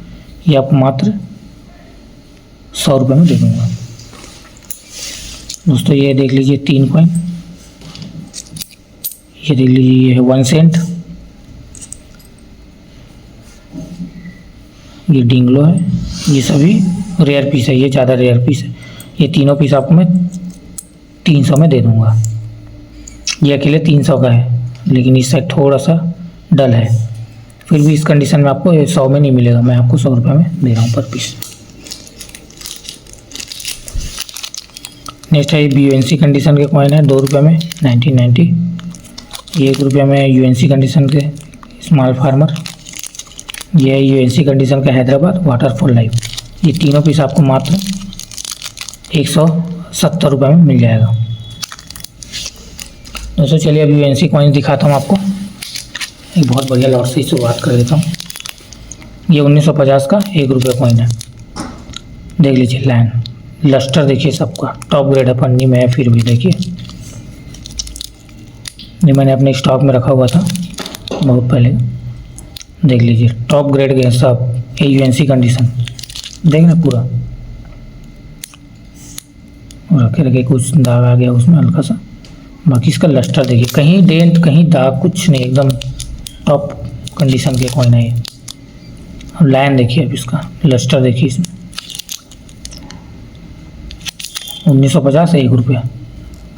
ये आपको मात्र 100 रुपये में दे दूँगा। दोस्तों ये देख लीजिए 3 कॉइन, ये देख लीजिए, ये है 1 सेंट, ये डिंगलो है, ये सभी रेयर पीस है, ये ज़्यादा रेयर पीस है। ये तीनों पीस आपको मैं 300 में दे दूँगा। ये अकेले 300 का है, लेकिन इस साइड थोड़ा सा डल है, फिर भी इस कंडीशन में आपको 100 में नहीं मिलेगा, मैं आपको 100 रुपये में दे रहा हूँ पर पीस। नेक्स्ट है BUNC कंडीशन के कॉइन है, 2 रुपये में 1990। ये 1 रुपये में UNC कंडीशन के स्मॉल फार्मर। ये है UNC कंडीशन का हैदराबाद वाटरफॉल लाइफ। ये तीनों पीस आपको मात्र 170 रुपये में मिल जाएगा। दोस्तों चलिए अब UNC कॉइन दिखाता हूँ आपको। एक बहुत बढ़िया लॉट से शुरुआत कर देता हूँ। ये 1950 का 1 रुपये कॉइन है, देख लीजिए लाइन, लस्टर देखिए सबका, टॉप ग्रेड है, पन्नी में है, फिर भी देखिए। ये मैंने अपने स्टॉक में रखा हुआ था बहुत पहले, देख लीजिए टॉप ग्रेड के सब। ये UNC कंडीशन देख ना पूरा, रखे रखे कुछ दाग आ गया उसमें हल्का सा, बाकी इसका लस्टर देखिए, कहीं डेंट कहीं दाग कुछ नहीं, एकदम टॉप कंडीशन के कॉइन है ये। अब लाइन देखिए, अब इसका लस्टर देखिए, इसमें 1950 1 रुपया।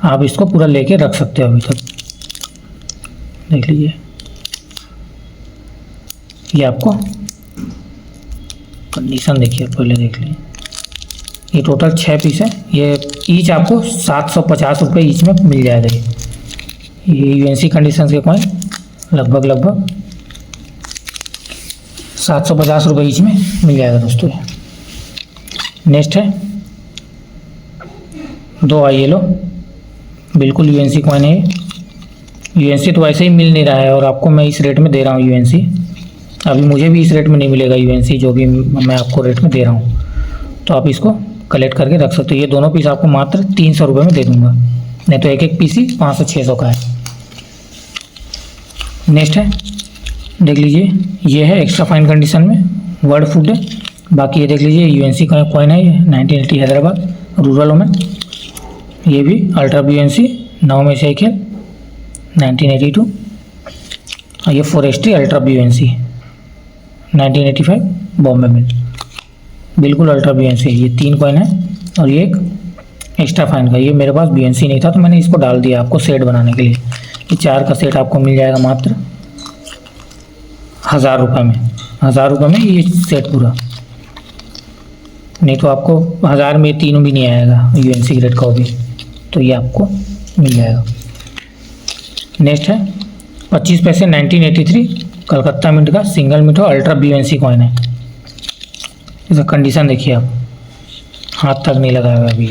आप इसको पूरा लेके रख सकते हो अभी तक, देख लीजिए। ये आपको कंडीशन देखिए, पहले देख लीजिए। ये टोटल 6 पीस है, ये ईच आपको 750 रुपये ईच में मिल जाएगा। ये UNC कंडीशन के कॉइन लगभग 750 रुपये ईच में मिल जाएगा दोस्तों। नेक्स्ट है 2 ILO, बिल्कुल UNC कॉइन है। UNC तो वैसे ही मिल नहीं रहा है, और आपको मैं इस रेट में दे रहा हूँ UNC। अभी मुझे भी इस रेट में नहीं मिलेगा UNC, जो भी मैं आपको रेट में दे रहा हूँ, तो आप इसको कलेक्ट करके रख सकते हो। ये दोनों पीस आपको मात्र 300 रुपये में दे दूँगा, नहीं तो एक पीस ही 500-600 का है। नेक्स्ट है देख लीजिए, ये है एक्स्ट्रा फाइन कंडीशन में, वर्ड फूड है। बाकी ये देख लीजिए UNC का कॉइन है, ये 1980 हैदराबाद रूरल वोमेन। ये भी अल्ट्रा BUNC 9 में से 1 है, 1982। और ये फॉरेस्ट्री अल्ट्रा BUNC 1985 बॉम्बे मिल, बिल्कुल अल्ट्रा BUNC है। ये 3 कॉइन है, और ये एक एक्स्ट्रा फाइन का। ये मेरे पास BUNC नहीं था तो मैंने इसको डाल दिया आपको सेट बनाने के लिए। ये 4 का सेट आपको मिल जाएगा मात्र 1000 रुपये में। 1000 रुपये में ये सेट पूरा, नहीं तो आपको 1000 में 3 भी नहीं आएगा UNC ग्रेड का भी, तो ये आपको मिल जाएगा। नेक्स्ट है 25 पैसे 1983 कलकत्ता मिंट का single mint ultra BUNC coin है। इसका कंडीशन देखिए आप, हाथ तक नहीं लगा हुआ अभी,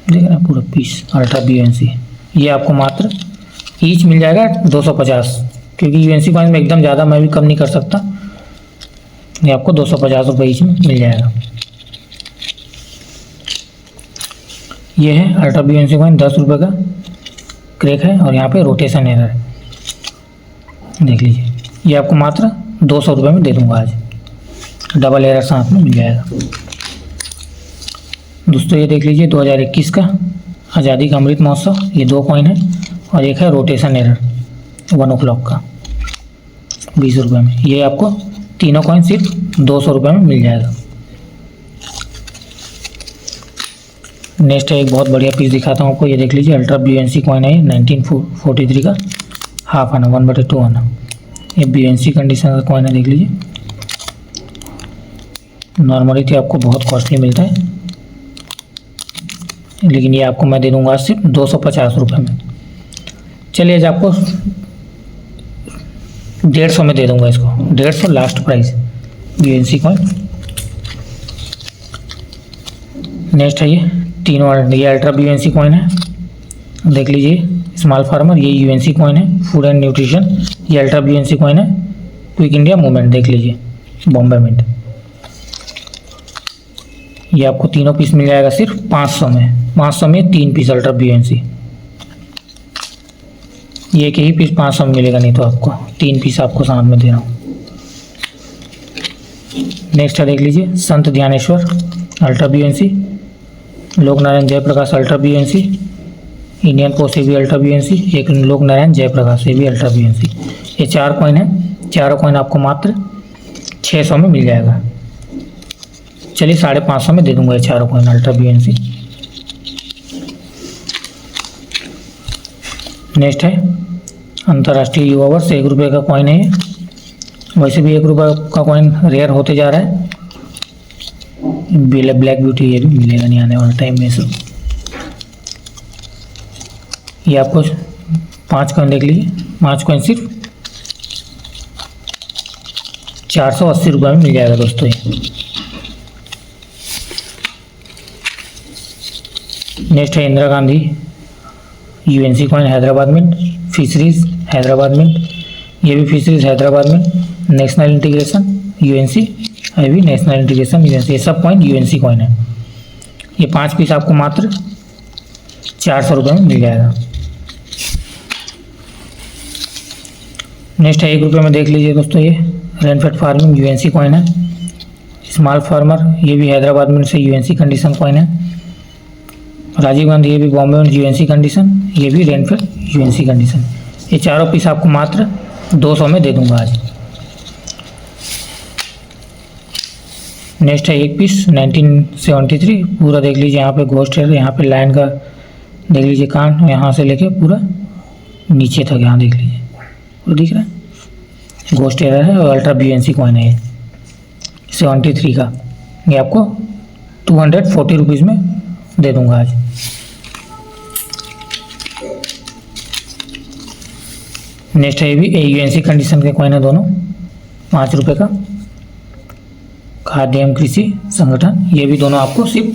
देख ना पूरा पीस अल्ट्रा BUNC। ये आपको मात्र ईच मिल जाएगा 250, क्योंकि UNC कॉइन में एकदम ज़्यादा मैं भी कम नहीं कर सकता। ये आपको 250 रुपये ईच में मिल जाएगा। ये है अल्ट्रा BUNC कॉइन 10 रुपये का क्रैक है और यहाँ पे रोटेशन एरर है, देख लीजिए। ये आपको मात्र 200 रुपये में दे दूँगा आज, डबल एरर साथ में मिल जाएगा। दोस्तों ये देख लीजिए 2021 का आज़ादी का अमृत महोत्सव, ये 2 कॉइन है और एक है रोटेशन एरर 1 o'clock का 20 रुपये में। ये आपको तीनों कॉइन सिर्फ 200 रुपये में मिल जाएगा। नेक्स्ट है एक बहुत बढ़िया पीस दिखाता हूँ आपको, ये देख लीजिए अल्ट्रा BUNC कॉइन है 1943 का हाफ आना 1/2 आना। ये BUNC कंडीशन का कॉइन है, देख लीजिए। नॉर्मली तो आपको बहुत कॉस्टली मिलता है, लेकिन ये आपको मैं दे दूँगा सिर्फ 250 रुपये में। चलिए आज आपको 150 में दे दूँगा इसको, 150 last price BUNC coin. Next है ये तीनों, ये अल्ट्रा BUNC कॉइन है, देख लीजिए। स्मॉल फार्मर, ये UNC कॉइन है फूड एंड न्यूट्रिशन, ये अल्ट्रा BUNC कॉइन है क्विक इंडिया मूवमेंट, देख लीजिए बॉम्बे मिंट। ये आपको तीनों पीस मिल जाएगा सिर्फ 500 में। 500 में 3 पीस अल्ट्रा BUNC, ये एक ही पीस 500 में मिलेगा, नहीं तो आपको 3 पीस आपको साथ में दे रहा हूँ। नेक्स्ट है देख लीजिए संत Dhyaneshwar ultra BUNC, Lok Narayan Jayaprakash ultra BUNC, Indian post ये भी अल्ट्रा BUNC, एक लोक नारायण जयप्रकाश ये भी अल्ट्रा BUNC। ये 4 कॉइन है, चारों कॉइन आपको मात्र 600 में मिल जाएगा। चलिए 550 में दे दूंगा ये चारों कॉइन अल्ट्रा BUNC। नेक्स्ट है अंतर्राष्ट्रीय युवा वर्ष, 1 रुपये का कॉइन है ये। वैसे भी 1 रुपये का कॉइन रेयर होते जा रहा है। ब्लैक ब्यूटी ये भी मिलेगा नहीं आने वाले टाइम में सब। ये आपको 5 कॉइन देख लीजिए, 5 कॉइन सिर्फ 480 रुपये में मिल जाएगा दोस्तों ये। नेक्स्ट है इंदिरा गांधी UNC कॉइन हैदराबाद में, फिशरीज हैदराबाद में, ये भी फिशरीज हैदराबाद में। नेशनल इंटीग्रेशन UNC, ये भी नेशनल इंटीग्रेशन UNC, ये सब कॉइन UNC कॉइन है। ये 5 पीस आपको मात्र 400 रुपये में मिल जाएगा। नेक्स्ट है 1 रुपये में देख लीजिए दोस्तों, ये रेनफेड फार्मिंग UNC कॉइन है। स्मॉल फार्मर ये भी हैदराबाद में से UNC कंडीशन कॉइन है। राजीव गांधी ये भी बॉम्बे में UNC कंडीशन, ये भी रेनफेड UNC कंडीशन। ये चारों पीस आपको मात्र 200 में दे दूंगा आज। नेक्स्ट है 1 पीस 1973 पूरा देख लीजिए, यहाँ पे घोस्ट है, यहाँ पे लाइन का देख लीजिए कान, यहाँ से लेके पूरा नीचे तक यहाँ देख लीजिए पूरा दिख रहा है। घोस्ट एरर है और अल्ट्रा BUNC कॉइन है ये 73 का। ये आपको 240 रुपीज़ में दे दूंगा आज। नेक्स्ट है ये भी UNC कंडीशन के कॉइन है दोनों, 5 रुपये का खाद्य एवं कृषि संगठन, ये भी दोनों आपको सिर्फ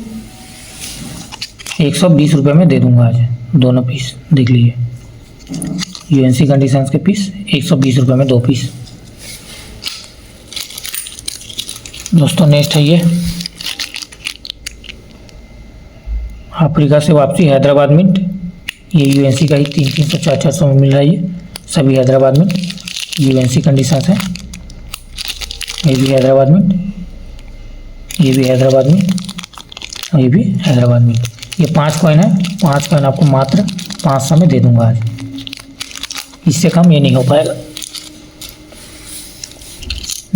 120 रुपये में दे दूंगा आज दोनों पीस, देख लीजिए UNC कंडीशंस के पीस 120 रुपये में 2 पीस। दोस्तों नेक्स्ट है ये अफ्रीका से वापसी हैदराबाद मिंट, ये UNC का ही 300 400 में मिल रहा है, ये सभी हैदराबाद मिंट UNC कंडीशंस है। ये भी हैदराबाद मिंट, ये भी हैदराबाद में और ये भी हैदराबाद में। ये 5 कॉइन है, 5 कॉइन आपको मात्र 500 में दे दूंगा आज, इससे कम ये नहीं हो पाएगा।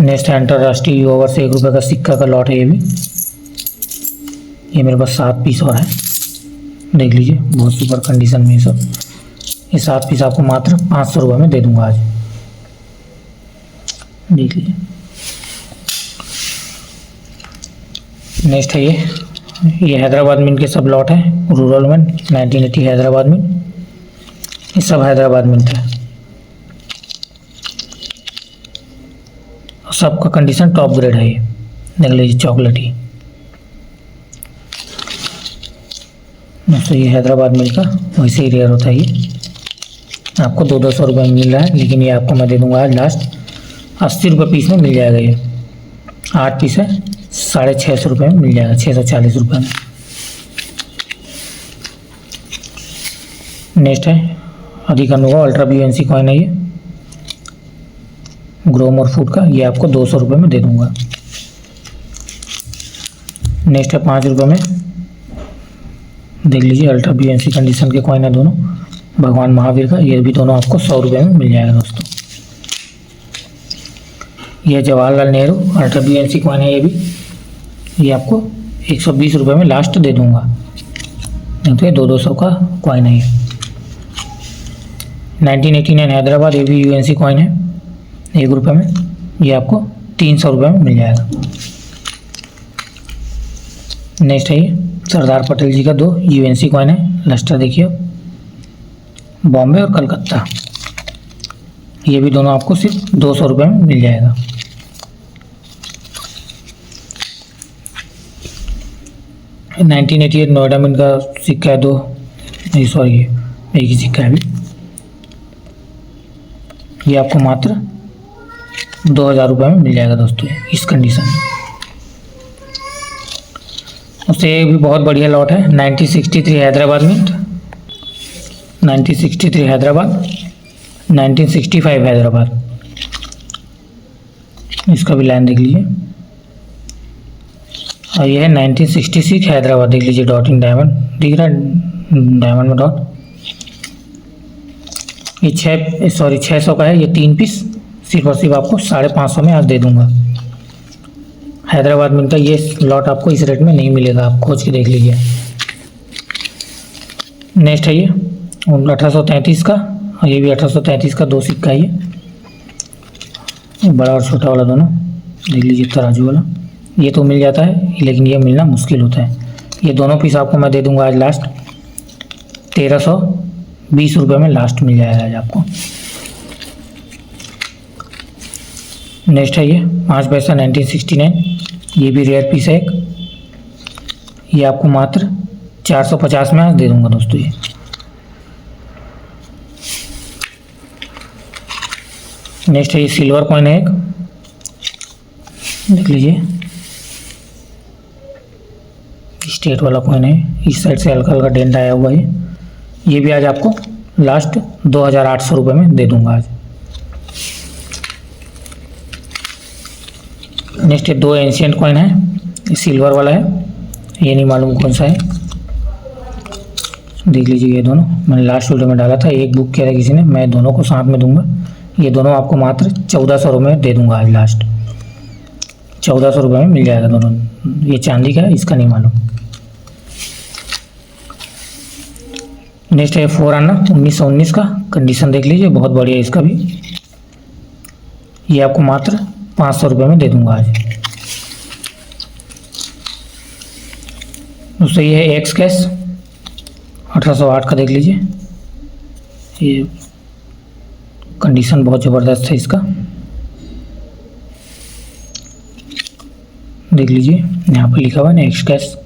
नेक्स्ट है अंतर्राष्ट्रीय युवा वर्ष, 1 रुपये का सिक्का का लॉट है ये भी। ये मेरे पास 7 पीस और है, देख लीजिए बहुत सुपर कंडीशन में ये सब। ये 7 पीस आपको मात्र 500 रुपये में दे दूंगा आज, देख लीजिए। नेक्स्ट है ये हैदराबाद मिंट के सब लॉट है, रूरल मिंट 1980 हैदराबाद मिंट, ये सब हैदराबाद मिंट है। सबका कंडीशन टॉप ग्रेड है, ये देख लीजिए चॉकलेटी। दोस्तों ये हैदराबाद मिल का वैसे ही रेयर होता है, ये आपको 200 रुपये में मिल रहा है, लेकिन ये आपको मैं दे दूंगा आज लास्ट 80 रुपये पीस में मिल जाएगा। ये 8 पीस है, 650 रुपये में मिल जाएगा, 640 रुपये में। नेक्स्ट है अधिकनुवा अल्ट्रा BUNC कॉइन है, ये ग्रोम और फूड का, ये आपको 200 रुपये में दे दूंगा। नेक्स्ट है 5 रुपये में, देख लीजिए अल्ट्रा BUNC कंडीशन के कॉइन है दोनों, भगवान महावीर का, ये भी दोनों आपको 100 रुपये में मिल जाएगा दोस्तों। यह Jawaharlal Nehru ultra BUNC coin है, ये भी, ये आपको 120 रुपये में लास्ट दे दूंगा, नहीं तो ये 200 का कॉइन है ये। 1989 हैदराबाद, ये भी UNC कॉइन है 1 रुपये में, ये आपको 300 रुपये में मिल जाएगा। नेक्स्ट है ये सरदार पटेल जी का 2 UNC कॉइन है, लस्टर देखिए, बॉम्बे और कलकत्ता, ये भी दोनों आपको सिर्फ 200 रुपये में मिल जाएगा। ये 1988 नोएडा मिंट का सिक्का है 2, नहीं सॉरी एक ही सिक्का है अभी, ये आपको मात्र 2000 रुपये में मिल जाएगा दोस्तों इस कंडीशन में। उससे ये भी बहुत बढ़िया लॉट है 1963 हैदराबाद मिंट, 1963 हैदराबाद, 1965 हैदराबाद, इसका भी लाइन देख लीजिए। और ये है 1966 हैदराबाद, देख लीजिए डॉट इन डायमंड दिख रहा है, डायमंड में डॉट, ये 600 का है, ये 3 पीस सिर्फ और सिर्फ आपको 550 में आज दे दूंगा। हैदराबाद मिलता है, ये लॉट आपको इस रेट में नहीं मिलेगा, आप खोज के देख लीजिए। नेक्स्ट है ये 1833 का, और ये भी 1833 का 2 सिक्का है, ये बड़ा और छोटा वाला दोनों, देख लीजिए तराजू वाला, ये तो मिल जाता है लेकिन ये मिलना मुश्किल होता है। ये दोनों पीस आपको मैं दे दूंगा आज लास्ट 1320 रुपये में लास्ट मिल जाएगा आज आपको। नेक्स्ट है ये 5 पैसा 1969, ये भी रेयर पीस है एक, ये आपको मात्र 450 में आज दे दूंगा दोस्तों ये। नेक्स्ट है ये सिल्वर कॉइन है एक, देख लीजिए स्टेट वाला कॉइन है, इस साइड से हल्का हल्का डेंट आया हुआ है, ये भी आज आपको लास्ट 2800 रुपये में दे दूंगा आज। नेक्स्ट 2 एंशिएंट कॉइन है, ये सिल्वर वाला है, ये नहीं मालूम कौन सा है, देख लीजिए ये दोनों मैंने लास्ट वीडियो में डाला था, एक बुक किया था किसी ने, मैं दोनों को साथ में दूंगा। ये दोनों आपको मात्र 1400 रुपये में दे दूंगा आज लास्ट, 1400 रुपये में मिल जाएगा दोनों। ये चांदी का है, इसका नहीं मालूम। नेक्स्ट है 4 आना 1919 का, कंडीशन देख लीजिए बहुत बढ़िया है इसका भी, ये आपको मात्र 500 रुपये में दे दूंगा आज। दूसरा ये है एक्स कैश 1808 का, देख लीजिए ये कंडीशन बहुत ज़बरदस्त है इसका, देख लीजिए यहाँ पर लिखा हुआ है ना एक्स कैश,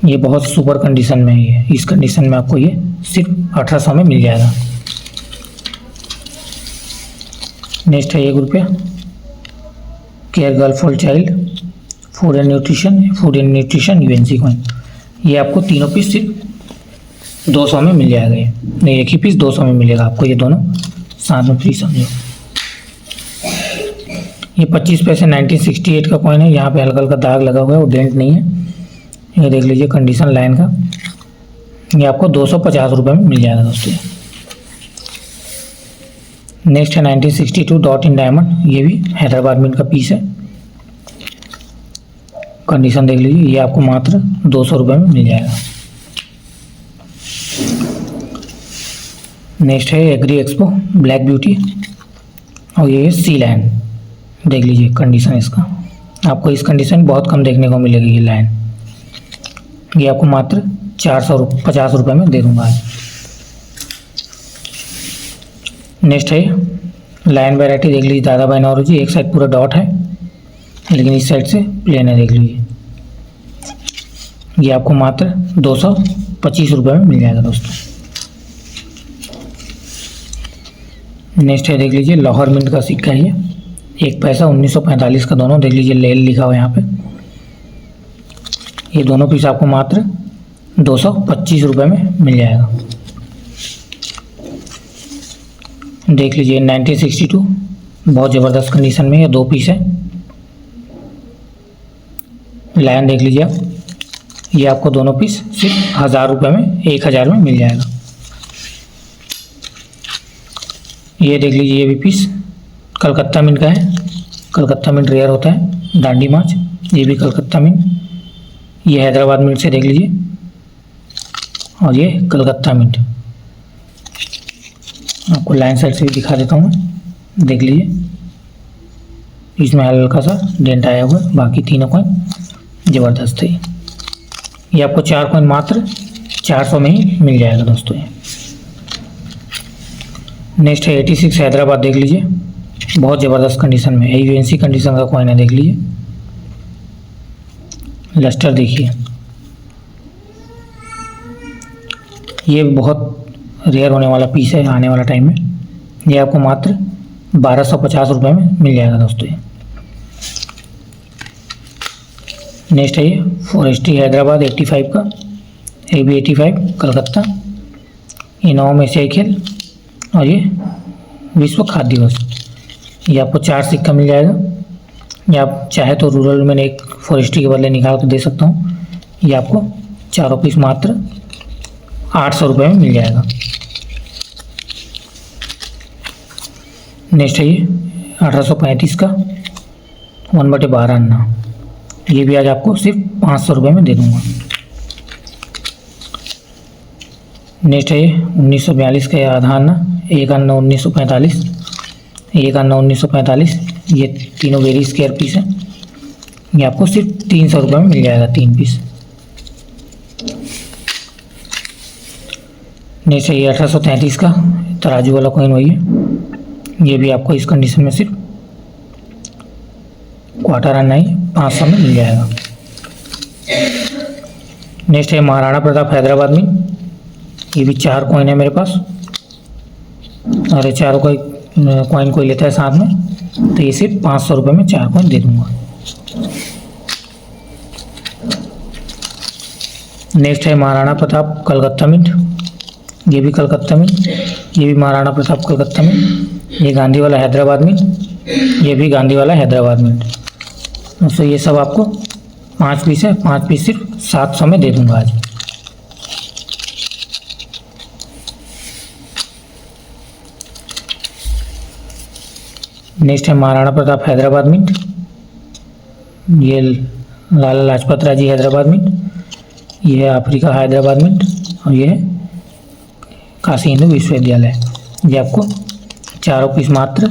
ये बहुत सुपर कंडीशन में है, ये इस कंडीशन में आपको ये सिर्फ 1800 में मिल जाएगा। नेक्स्ट है 1 रुपया care girl for child food and nutrition UNC coin, ये आपको तीनों पीस सिर्फ 200 में मिल जाएगा, ये नहीं एक ही पीस 200 में मिलेगा आपको, ये दोनों साथ में फ्री समझो। ये 25 पैसे 1968 का कॉइन है, यहाँ पे हल्का हल्का दाग लगा हुआ है, वो डेंट नहीं है, ये देख लीजिए कंडीशन लाइन का, ये आपको 250 रुपये में मिल जाएगा दोस्तों। नेक्स्ट है 1962 डॉट इन डायमंड, ये भी हैदराबाद मिंट का पीस है, कंडीशन देख लीजिए, ये आपको मात्र 200 रुपये में मिल जाएगा। नेक्स्ट है एग्री एक्सपो ब्लैक ब्यूटी, और ये है सी लाइन, देख लीजिए कंडीशन इसका, आपको इस कंडीशन बहुत कम देखने को मिलेगी ये लाइन, ये आपको मात्र 450 रुपये में दे दूंगा आज। नेक्स्ट है लाइन वैरायटी, देख लीजिए दादा भाई नौरोजी, एक साइड पूरा डॉट है लेकिन इस साइड से प्लेन है, देख लीजिए ये आपको मात्र 225 रुपये में मिल जाएगा दोस्तों। नेक्स्ट है देख लीजिए लाहौर मिंट का सिक्का है, ये 1 पैसा 1945 का दोनों, देख लीजिए लेल लिखा हुआ है यहाँ पे, ये दोनों पीस आपको मात्र 225 रुपये में मिल जाएगा। देख लीजिए 1962 बहुत ज़बरदस्त कंडीशन में, ये 2 पीस है। लायन देख लीजिए आप, ये आपको दोनों पीस सिर्फ 1000 रुपये में 1000 में मिल जाएगा। ये देख लीजिए, ये भी पीस कलकत्ता मिंट का है। कलकत्ता मिंट रेयर होता है, डांडी माछ। ये भी कलकत्ता मिंट, ये हैदराबाद मिंट से देख लीजिए, और ये कलकत्ता मिंट। आपको लाइन साइड से भी दिखा देता हूँ मैं, देख लीजिए, इसमें हल्का सा डेंट आया हुआ है, बाकी तीनों कॉइन ज़बरदस्त है। ये आपको 4 कॉइन मात्र 400 में ही मिल जाएगा दोस्तों। ये नेक्स्ट है 86 हैदराबाद, देख लीजिए, बहुत ज़बरदस्त कंडीशन में, AUNC कंडीशन का कॉइन है, देख लीजिए। लस्टर देखिए, ये बहुत रेयर होने वाला पीस है आने वाला टाइम में। ये आपको मात्र 1250 रुपये में मिल जाएगा दोस्तों। ये नेक्स्ट है ये फॉरेस्ट्री हैदराबाद 85 का, ये भी 85 कलकत्ता। ये 9 में से 1 खेल, और ये विश्व खाद्य दिवस। ये आपको 4 सिक्का मिल जाएगा। ये आप चाहे तो रूरल में एक फॉरेस्ट्री के बदले निकाल कर दे सकता हूँ। ये आपको 4 पीस मात्र 800 रुपये में मिल जाएगा। नेक्स्ट है ये 1835 का 1/12 अन्ना, ये भी आज आपको सिर्फ 500 रुपये में दे दूँगा। नेक्स्ट है ये 1942 का आधा अन्ना, 1 अन्ना 1945, 1 अन्ना 1945। ये तीनों वेरी स्क्वायर पीस है, ये आपको सिर्फ 300 रुपये में मिल जाएगा 3 पीस। नेक्स्ट है ये 1833 का तराजू वाला कॉइन वही है, ये भी आपको इस कंडीशन में सिर्फ क्वार्टर अन्ना ही 500 में मिल जाएगा। नेक्स्ट है महाराणा प्रताप हैदराबाद में, ये भी 4 कॉइन है मेरे पास, और ये चारों का कॉइन कोई लेता है साथ में तो ये सिर्फ 500 रुपये में 4 कॉइन दे दूंगा। नेक्स्ट है महाराणा प्रताप कलकत्ता मिंट, ये भी कलकत्ता मिंट, ये भी महाराणा प्रताप कलकत्ता मिंट। ये गांधी वाला हैदराबाद मिंट, ये भी गांधी वाला हैदराबाद मिंट। दोस्तों ये सब आपको 5 पीस है, 5 पीस सिर्फ 700 में दे दूंगा आज। नेक्स्ट है महाराणा प्रताप हैदराबाद मिंट, ये लाला लाजपत राय जी हैदराबाद मिंट, ये है अफ्रीका हैदराबाद मिंट, और ये है काशी हिंदू विश्वविद्यालय। ये आपको 4 पीस मात्र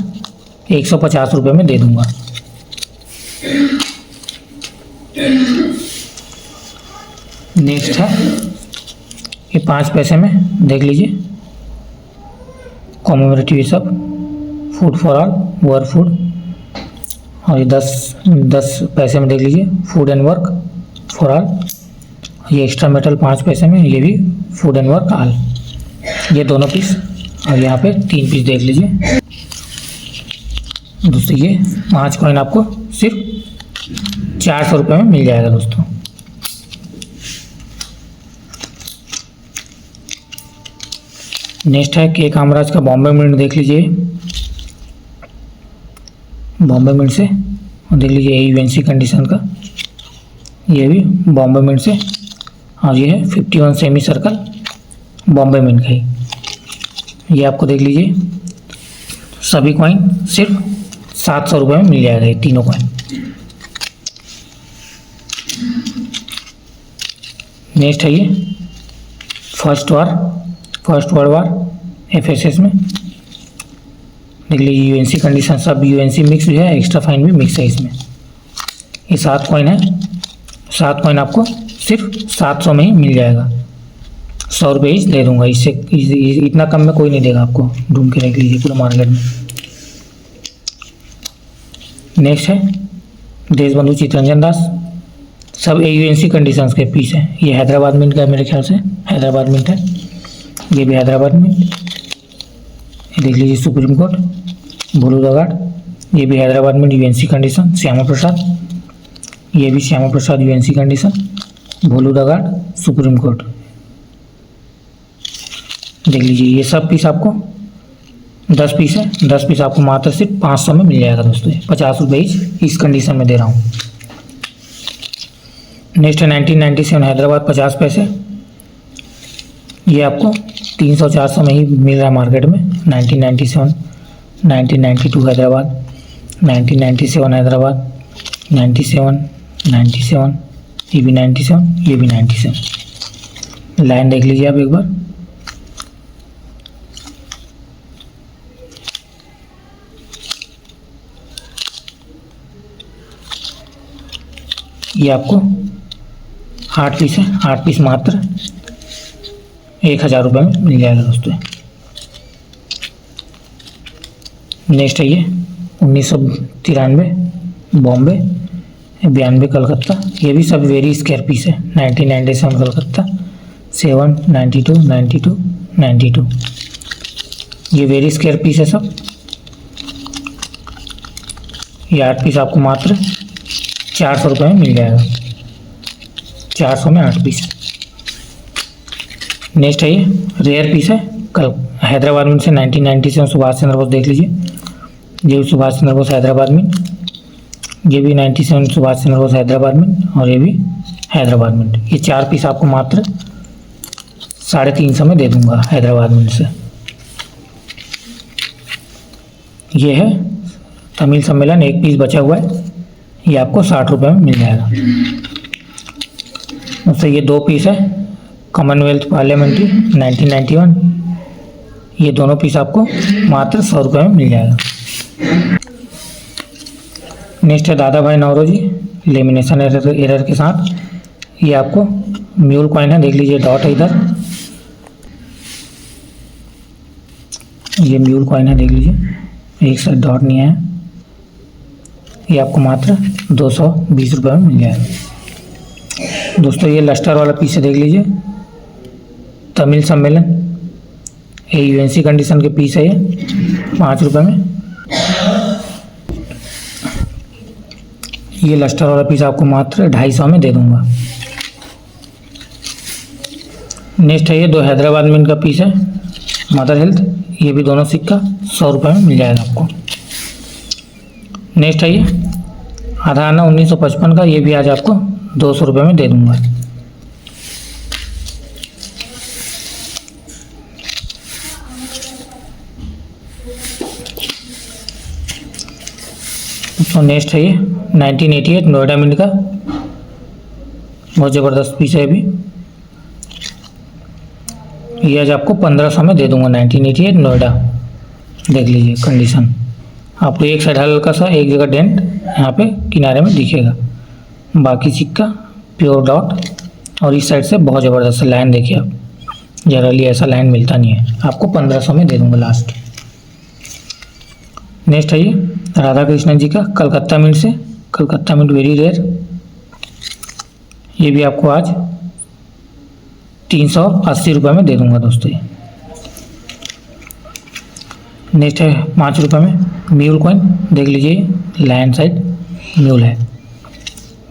150 रुपये में दे दूंगा। नेक्स्ट है ये 5 पैसे में, देख लीजिए, कॉमेमोरेटिव सब food for all were food, और ये 10 पैसे में देख लीजिए food and work for all. ये एक्स्ट्रा मेटल 5 पैसे में, ये भी फूड एंड वर्क ऑल, ये दोनों पीस, और यहाँ पे 3 पीस देख लीजिए दोस्तों। ये 5 कॉइन आपको सिर्फ 400 रुपये में मिल जाएगा दोस्तों। नेक्स्ट है के कामराज का बॉम्बे मिंट, देख लीजिए, बॉम्बे मिंट से, और देख लीजिए AUNC कंडीशन का, ये भी बॉम्बे मिंट से, और ये है 51 सेमी सर्कल बॉम्बे मिंट का ही। ये आपको देख लीजिए सभी कॉइन सिर्फ 700 रुपये में मिल जाएगा, ये तीनों कॉइन। नेक्स्ट है ये फर्स्ट वर्ल्ड वार FSS में, देख लीजिए UNC कंडीशन, सब UNC मिक्स भी है, एक्स्ट्रा फाइन भी मिक्स है इसमें। ये 7 कॉइन है, 7 कॉइन आपको सिर्फ 700 में ही मिल जाएगा। 100 रुपये ही दे दूंगा, इससे इतना कम में कोई नहीं देगा आपको, ढूंढ के रख लीजिए पूरा मार्केट में। नेक्स्ट है देशबंधु चित्तरंजन दास, सब AUNC कंडीशंस के पीस हैं। ये हैदराबाद मिंट का है, मेरे ख्याल से हैदराबाद मिंट है, ये भी हैदराबाद मिंट। ये देख लीजिए सुप्रीम कोर्ट भोलू दगाड़, ये भी Hyderabad mint UNC condition. Shyama Prasad, ये भी श्यामा प्रसाद UNC कंडीशन, भोलू दगाड़ सुप्रीम कोर्ट। देख लीजिए ये सब पीस आपको 10 पीस है, 10 पीस आपको मात्र सिर्फ 500 में मिल जाएगा दोस्तों, 50 रुपये इस कंडीशन में दे रहा हूँ। नेक्स्ट है 1997 हैदराबाद 50 पैसे, ये आपको 300-400 में ही मिल रहा है मार्केट में। 1997, 1992 हैदराबाद, 1997 हैदराबाद, 97, 97, ये भी 97, ये भी 97। लाइन देख लीजिए आप एक बार। ये आपको 8 पीस है, 8 पीस मात्र 1000 रुपये में मिल जाएगा दोस्तों। नेक्स्ट है ये 1993 बॉम्बे, 92 कलकत्ता, ये भी सब वेरी स्क्वायर पीस है। 1997 कलकत्ता, 7, 92, 92, 92, ये वेरी स्क्वायर पीस है सब। ये 8 पीस आपको मात्र 400 रुपये में मिल जाएगा, 400 में 8 पीस। नेक्स्ट है ये रेयर पीस है, कल हैदराबाद में से 1997 सुभाष चंद्र बोस देख लीजिए, ये सुभाष चंद्र बोस हैदराबाद में, ये भी 97 सुभाष चंद्र बोस हैदराबाद में, और ये भी हैदराबाद में। ये 4 पीस आपको मात्र 350 में दे दूंगा हैदराबाद में से। ये है तमिल सम्मेलन, 1 पीस बचा हुआ है, ये आपको 60 रुपये में मिल जाएगा। उससे ये 2 पीस है कॉमनवेल्थ पार्लियामेंट्री 1991, ये दोनों पीस आपको मात्र 100 रुपये में मिल जाएगा। नेक्स्ट है दादा भाई नौरोजी लेमिनेशन एरर के साथ, ये आपको म्यूल कॉइन है, देख लीजिए डॉट है इधर, ये म्यूल कॉइन है, देख लीजिए एक साइड डॉट नहीं है। ये आपको मात्र 220 रुपये में मिल जाएगा दोस्तों। ये लस्टर वाला पीस है, देख लीजिए तमिल सम्मेलन, ये यूएनसी कंडीशन के पीस है, ये 5 रुपये में। ये लस्टर वाला पीस आपको मात्र 250 में दे दूंगा। नेक्स्ट है ये 2 हैदराबाद में इनका पीस है मदर हेल्थ, ये भी दोनों सिक्का 100 रुपये में मिल जाएगा आपको। नेक्स्ट है ये आधा आना 1955 का, ये भी आज आपको 200 रुपये में दे दूंगा। तो नेक्स्ट है ये 1988 नोएडा मिंट का, बहुत ज़बरदस्त पीस है भी, ये आज आपको 1500 में दे दूंगा। 1988 नोएडा, देख लीजिए कंडीशन, आपको एक साइड हल्का सा एक जगह डेंट यहाँ पे किनारे में दिखेगा, बाकी सिक्का प्योर डॉट, और इस साइड से बहुत ज़बरदस्त लाइन देखिए आप, जनरली ऐसा लाइन मिलता नहीं है, आपको 1500 में दे दूंगा लास्ट। नेक्स्ट है ये राधा कृष्णन जी का कलकत्ता मिंट से, कलकत्ता मिंट वेरी रेयर, ये भी आपको आज 380 रुपये में दे दूंगा दोस्तों। नेक्स्ट है 5 रुपये में म्यूल कॉइन, देख लीजिए लाइन साइड म्यूल है,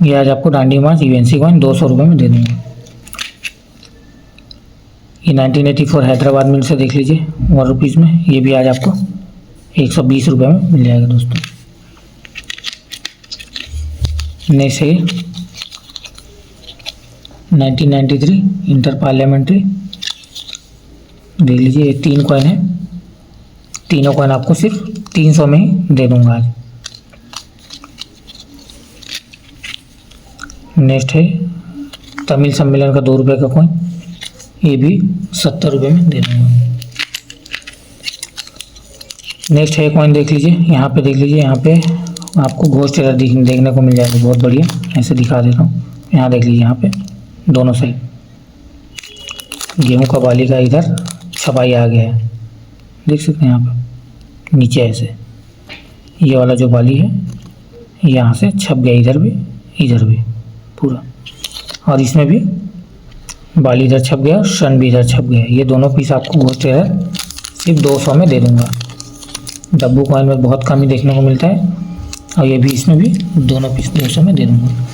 ये आज आपको डांडी मार्च यूएनसी कॉइन 200 रुपये में दे दूंगा। ये 1984 हैदराबाद मिंट से देख लीजिए 1 रुपीज़ में, ये भी आज आपको 120 रुपये में मिल जाएगा दोस्तों। नेक्स्ट है 1993 इंटर पार्लियामेंट्री, देख लीजिए ये 3 कॉइन है, तीनों कॉइन आपको सिर्फ 300 में ही दे दूंगा आज। नेक्स्ट है तमिल सम्मेलन का 2 रुपये का कॉइन, ये भी 70 रुपये में दे दूंगा। नेक्स्ट है कॉइन देख लीजिए, यहाँ पे देख लीजिए, यहाँ पे आपको घोस्ट एरर देखने को मिल जाएगा, बहुत बढ़िया, ऐसे दिखा देता हूँ। यहाँ देख लीजिए, यहाँ पे दोनों साइड गेहूं का बाली का इधर छपाई आ गया है, देख सकते हैं यहाँ पे नीचे ऐसे, ये वाला जो बाली है यहाँ से छप गया, इधर भी पूरा, और इसमें भी बाली इधर छप गया और सन भी इधर छप गया। ये दोनों पीस आपको घोस्ट एरर सिर्फ 200 में दे दूंगा। डब्बू कॉइन में बहुत कम ही देखने को मिलता है, और ये भी इसमें भी दोनों पीस 200 में दे दूंगा।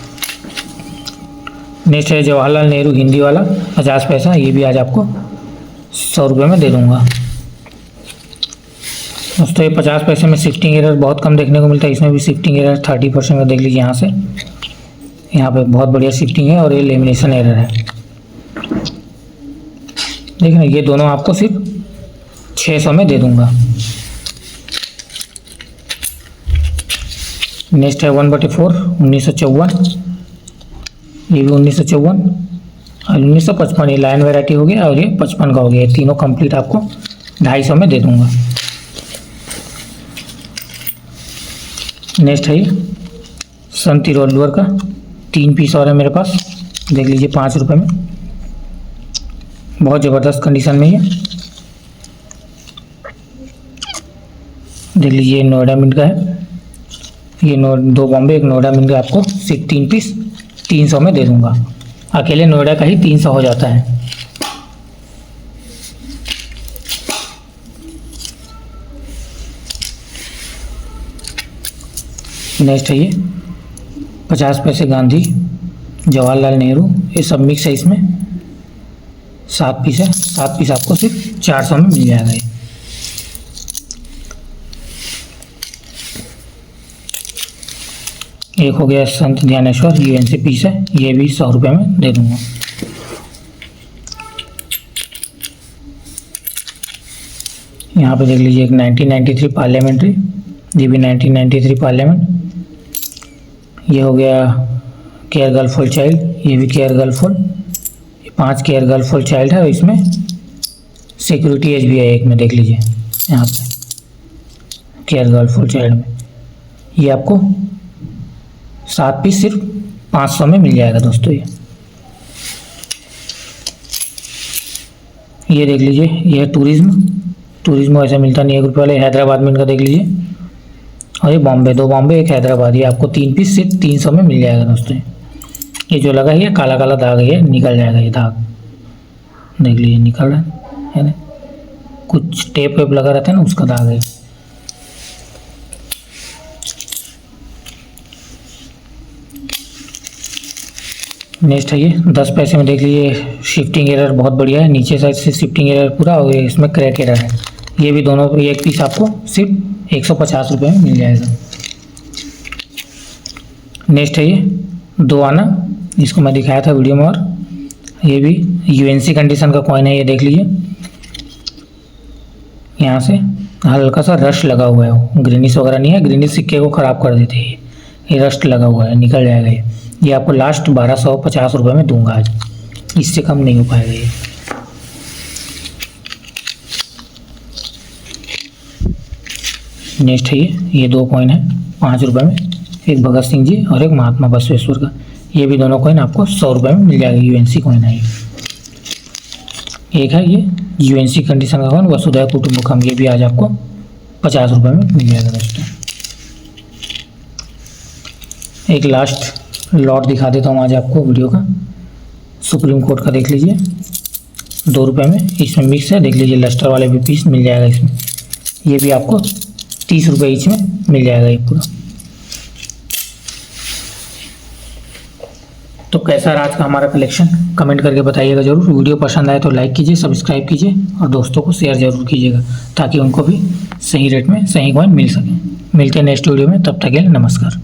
नेक्स्ट है जवाहरलाल नेहरू हिंदी वाला 50 पैसा, ये भी आज आपको 100 रुपये में दे दूंगा। दोस्तों ये 50 पैसे में शिफ्टिंग एरर बहुत कम देखने को मिलता है, इसमें भी शिफ्टिंग एरर 30% का देख लीजिए यहाँ से, यहाँ पे बहुत बढ़िया शिफ्टिंग है और ये लेमिनेशन एरर है। देखना ये दोनों आपको सिर्फ 600 में दे दूंगा। नेक्स्ट है 1/4 1954, ये भी 1954 और 1955, ये लाइन वैरायटी हो गया और ये 55 का हो गया। ये तीनों कंप्लीट आपको 250 में दे दूंगा। नेक्स्ट है ये सन तिरुवल्लुवर का 3 पीस और है मेरे पास, देख लीजिए 5 रुपये में, बहुत ज़बरदस्त कंडीशन में ये देख लीजिए। नोएडा मिंट का है ये, 2 बॉम्बे 1 नोएडा मिंट का आपको सिर्फ 3 पीस 300 में दे दूंगा। अकेले नोएडा का ही 300 हो जाता है। नेक्स्ट है ये 50 पैसे गांधी जवाहरलाल नेहरू, ये सब मिक्स है, इसमें 7 पीस है, 7 पीस आपको सिर्फ 400 में मिल जाएगा। ये एक हो गया संत ध्यानेश्वर यूएनसी पीस है, ये भी 100 रुपये में दे दूंगा। यहाँ पे देख लीजिए एक 1993 पार्लियामेंट्री, ये भी 1993 पार्लियामेंट, ये हो गया केयर गर्ल फुल चाइल्ड, ये भी care girl full, 5 care girl full child है और इसमें सिक्योरिटी एज भी है एक में, देख लीजिए यहाँ पे केयर गर्ल फुल चाइल्ड में। ये आपको 7 पीस सिर्फ 500 में मिल जाएगा दोस्तों। ये देख लीजिए, ये है टूरिज्म ऐसा मिलता नहीं 1 रुपये वाले, हैदराबाद में इनका देख लीजिए, और ये बॉम्बे 2 बॉम्बे 1 हैदराबाद, ये आपको 3 पीस सिर्फ 300 में मिल जाएगा दोस्तों। ये जो लगा है काला काला दाग है, निकल जाएगा ये दाग, देख लीजिए निकल रहा है ना, कुछ टेप वेप लगा रहता है ना, उसका दाग है। नेक्स्ट है ये 10 पैसे में, देख लीजिए शिफ्टिंग एरर बहुत बढ़िया है, नीचे साइड से शिफ्टिंग एरर पूरा, और इसमें क्रैक एरर है। ये भी दोनों एक पीस आपको सिर्फ 150 रुपये में मिल जाएगा। नेक्स्ट है ये 2 आना, इसको मैं दिखाया था वीडियो में, और ये भी यूएनसी कंडीशन का कॉइन है, ये देख लीजिए यहाँ से हल्का सा रस्ट लगा हुआ है, ग्रीनिश वगैरह नहीं है, ग्रीनिश सिक्के को ख़राब कर देते हैं, ये रस्ट लगा हुआ है, निकल जाएगा ये आपको लास्ट 1250 रुपये में दूंगा आज, इससे कम नहीं हो पाएगा ये। नेक्स्ट है ये 2 कॉइन है 5 रुपये में, एक भगत सिंह जी और एक महात्मा बसवेश्वर का, ये भी दोनों कॉइन आपको 100 रुपये में मिल जाएगा। यूएनसी कॉइन है ये। एक है ये यूएनसी कंडीशन का कॉइन वसुधैव कुटुंबकम, ये भी आज आपको 50 रुपये में मिल जाएगा दोस्तों। एक लास्ट लॉट दिखा देता हूँ आज आपको वीडियो का, सुप्रीम कोर्ट का देख लीजिए 2 रुपये में, इसमें मिक्स है, देख लीजिए लस्टर वाले भी पीस मिल जाएगा इसमें, ये भी आपको 30 रुपये ईच में मिल जाएगा ये पूरा। तो कैसा रहा आज का हमारा कलेक्शन, कमेंट करके बताइएगा जरूर। वीडियो पसंद आए तो लाइक कीजिए, सब्सक्राइब कीजिए और दोस्तों को शेयर जरूर कीजिएगा, ताकि उनको भी सही रेट में सही कॉइन मिल सके। मिलते हैं नेक्स्ट वीडियो में, तब तक के लिए नमस्कार।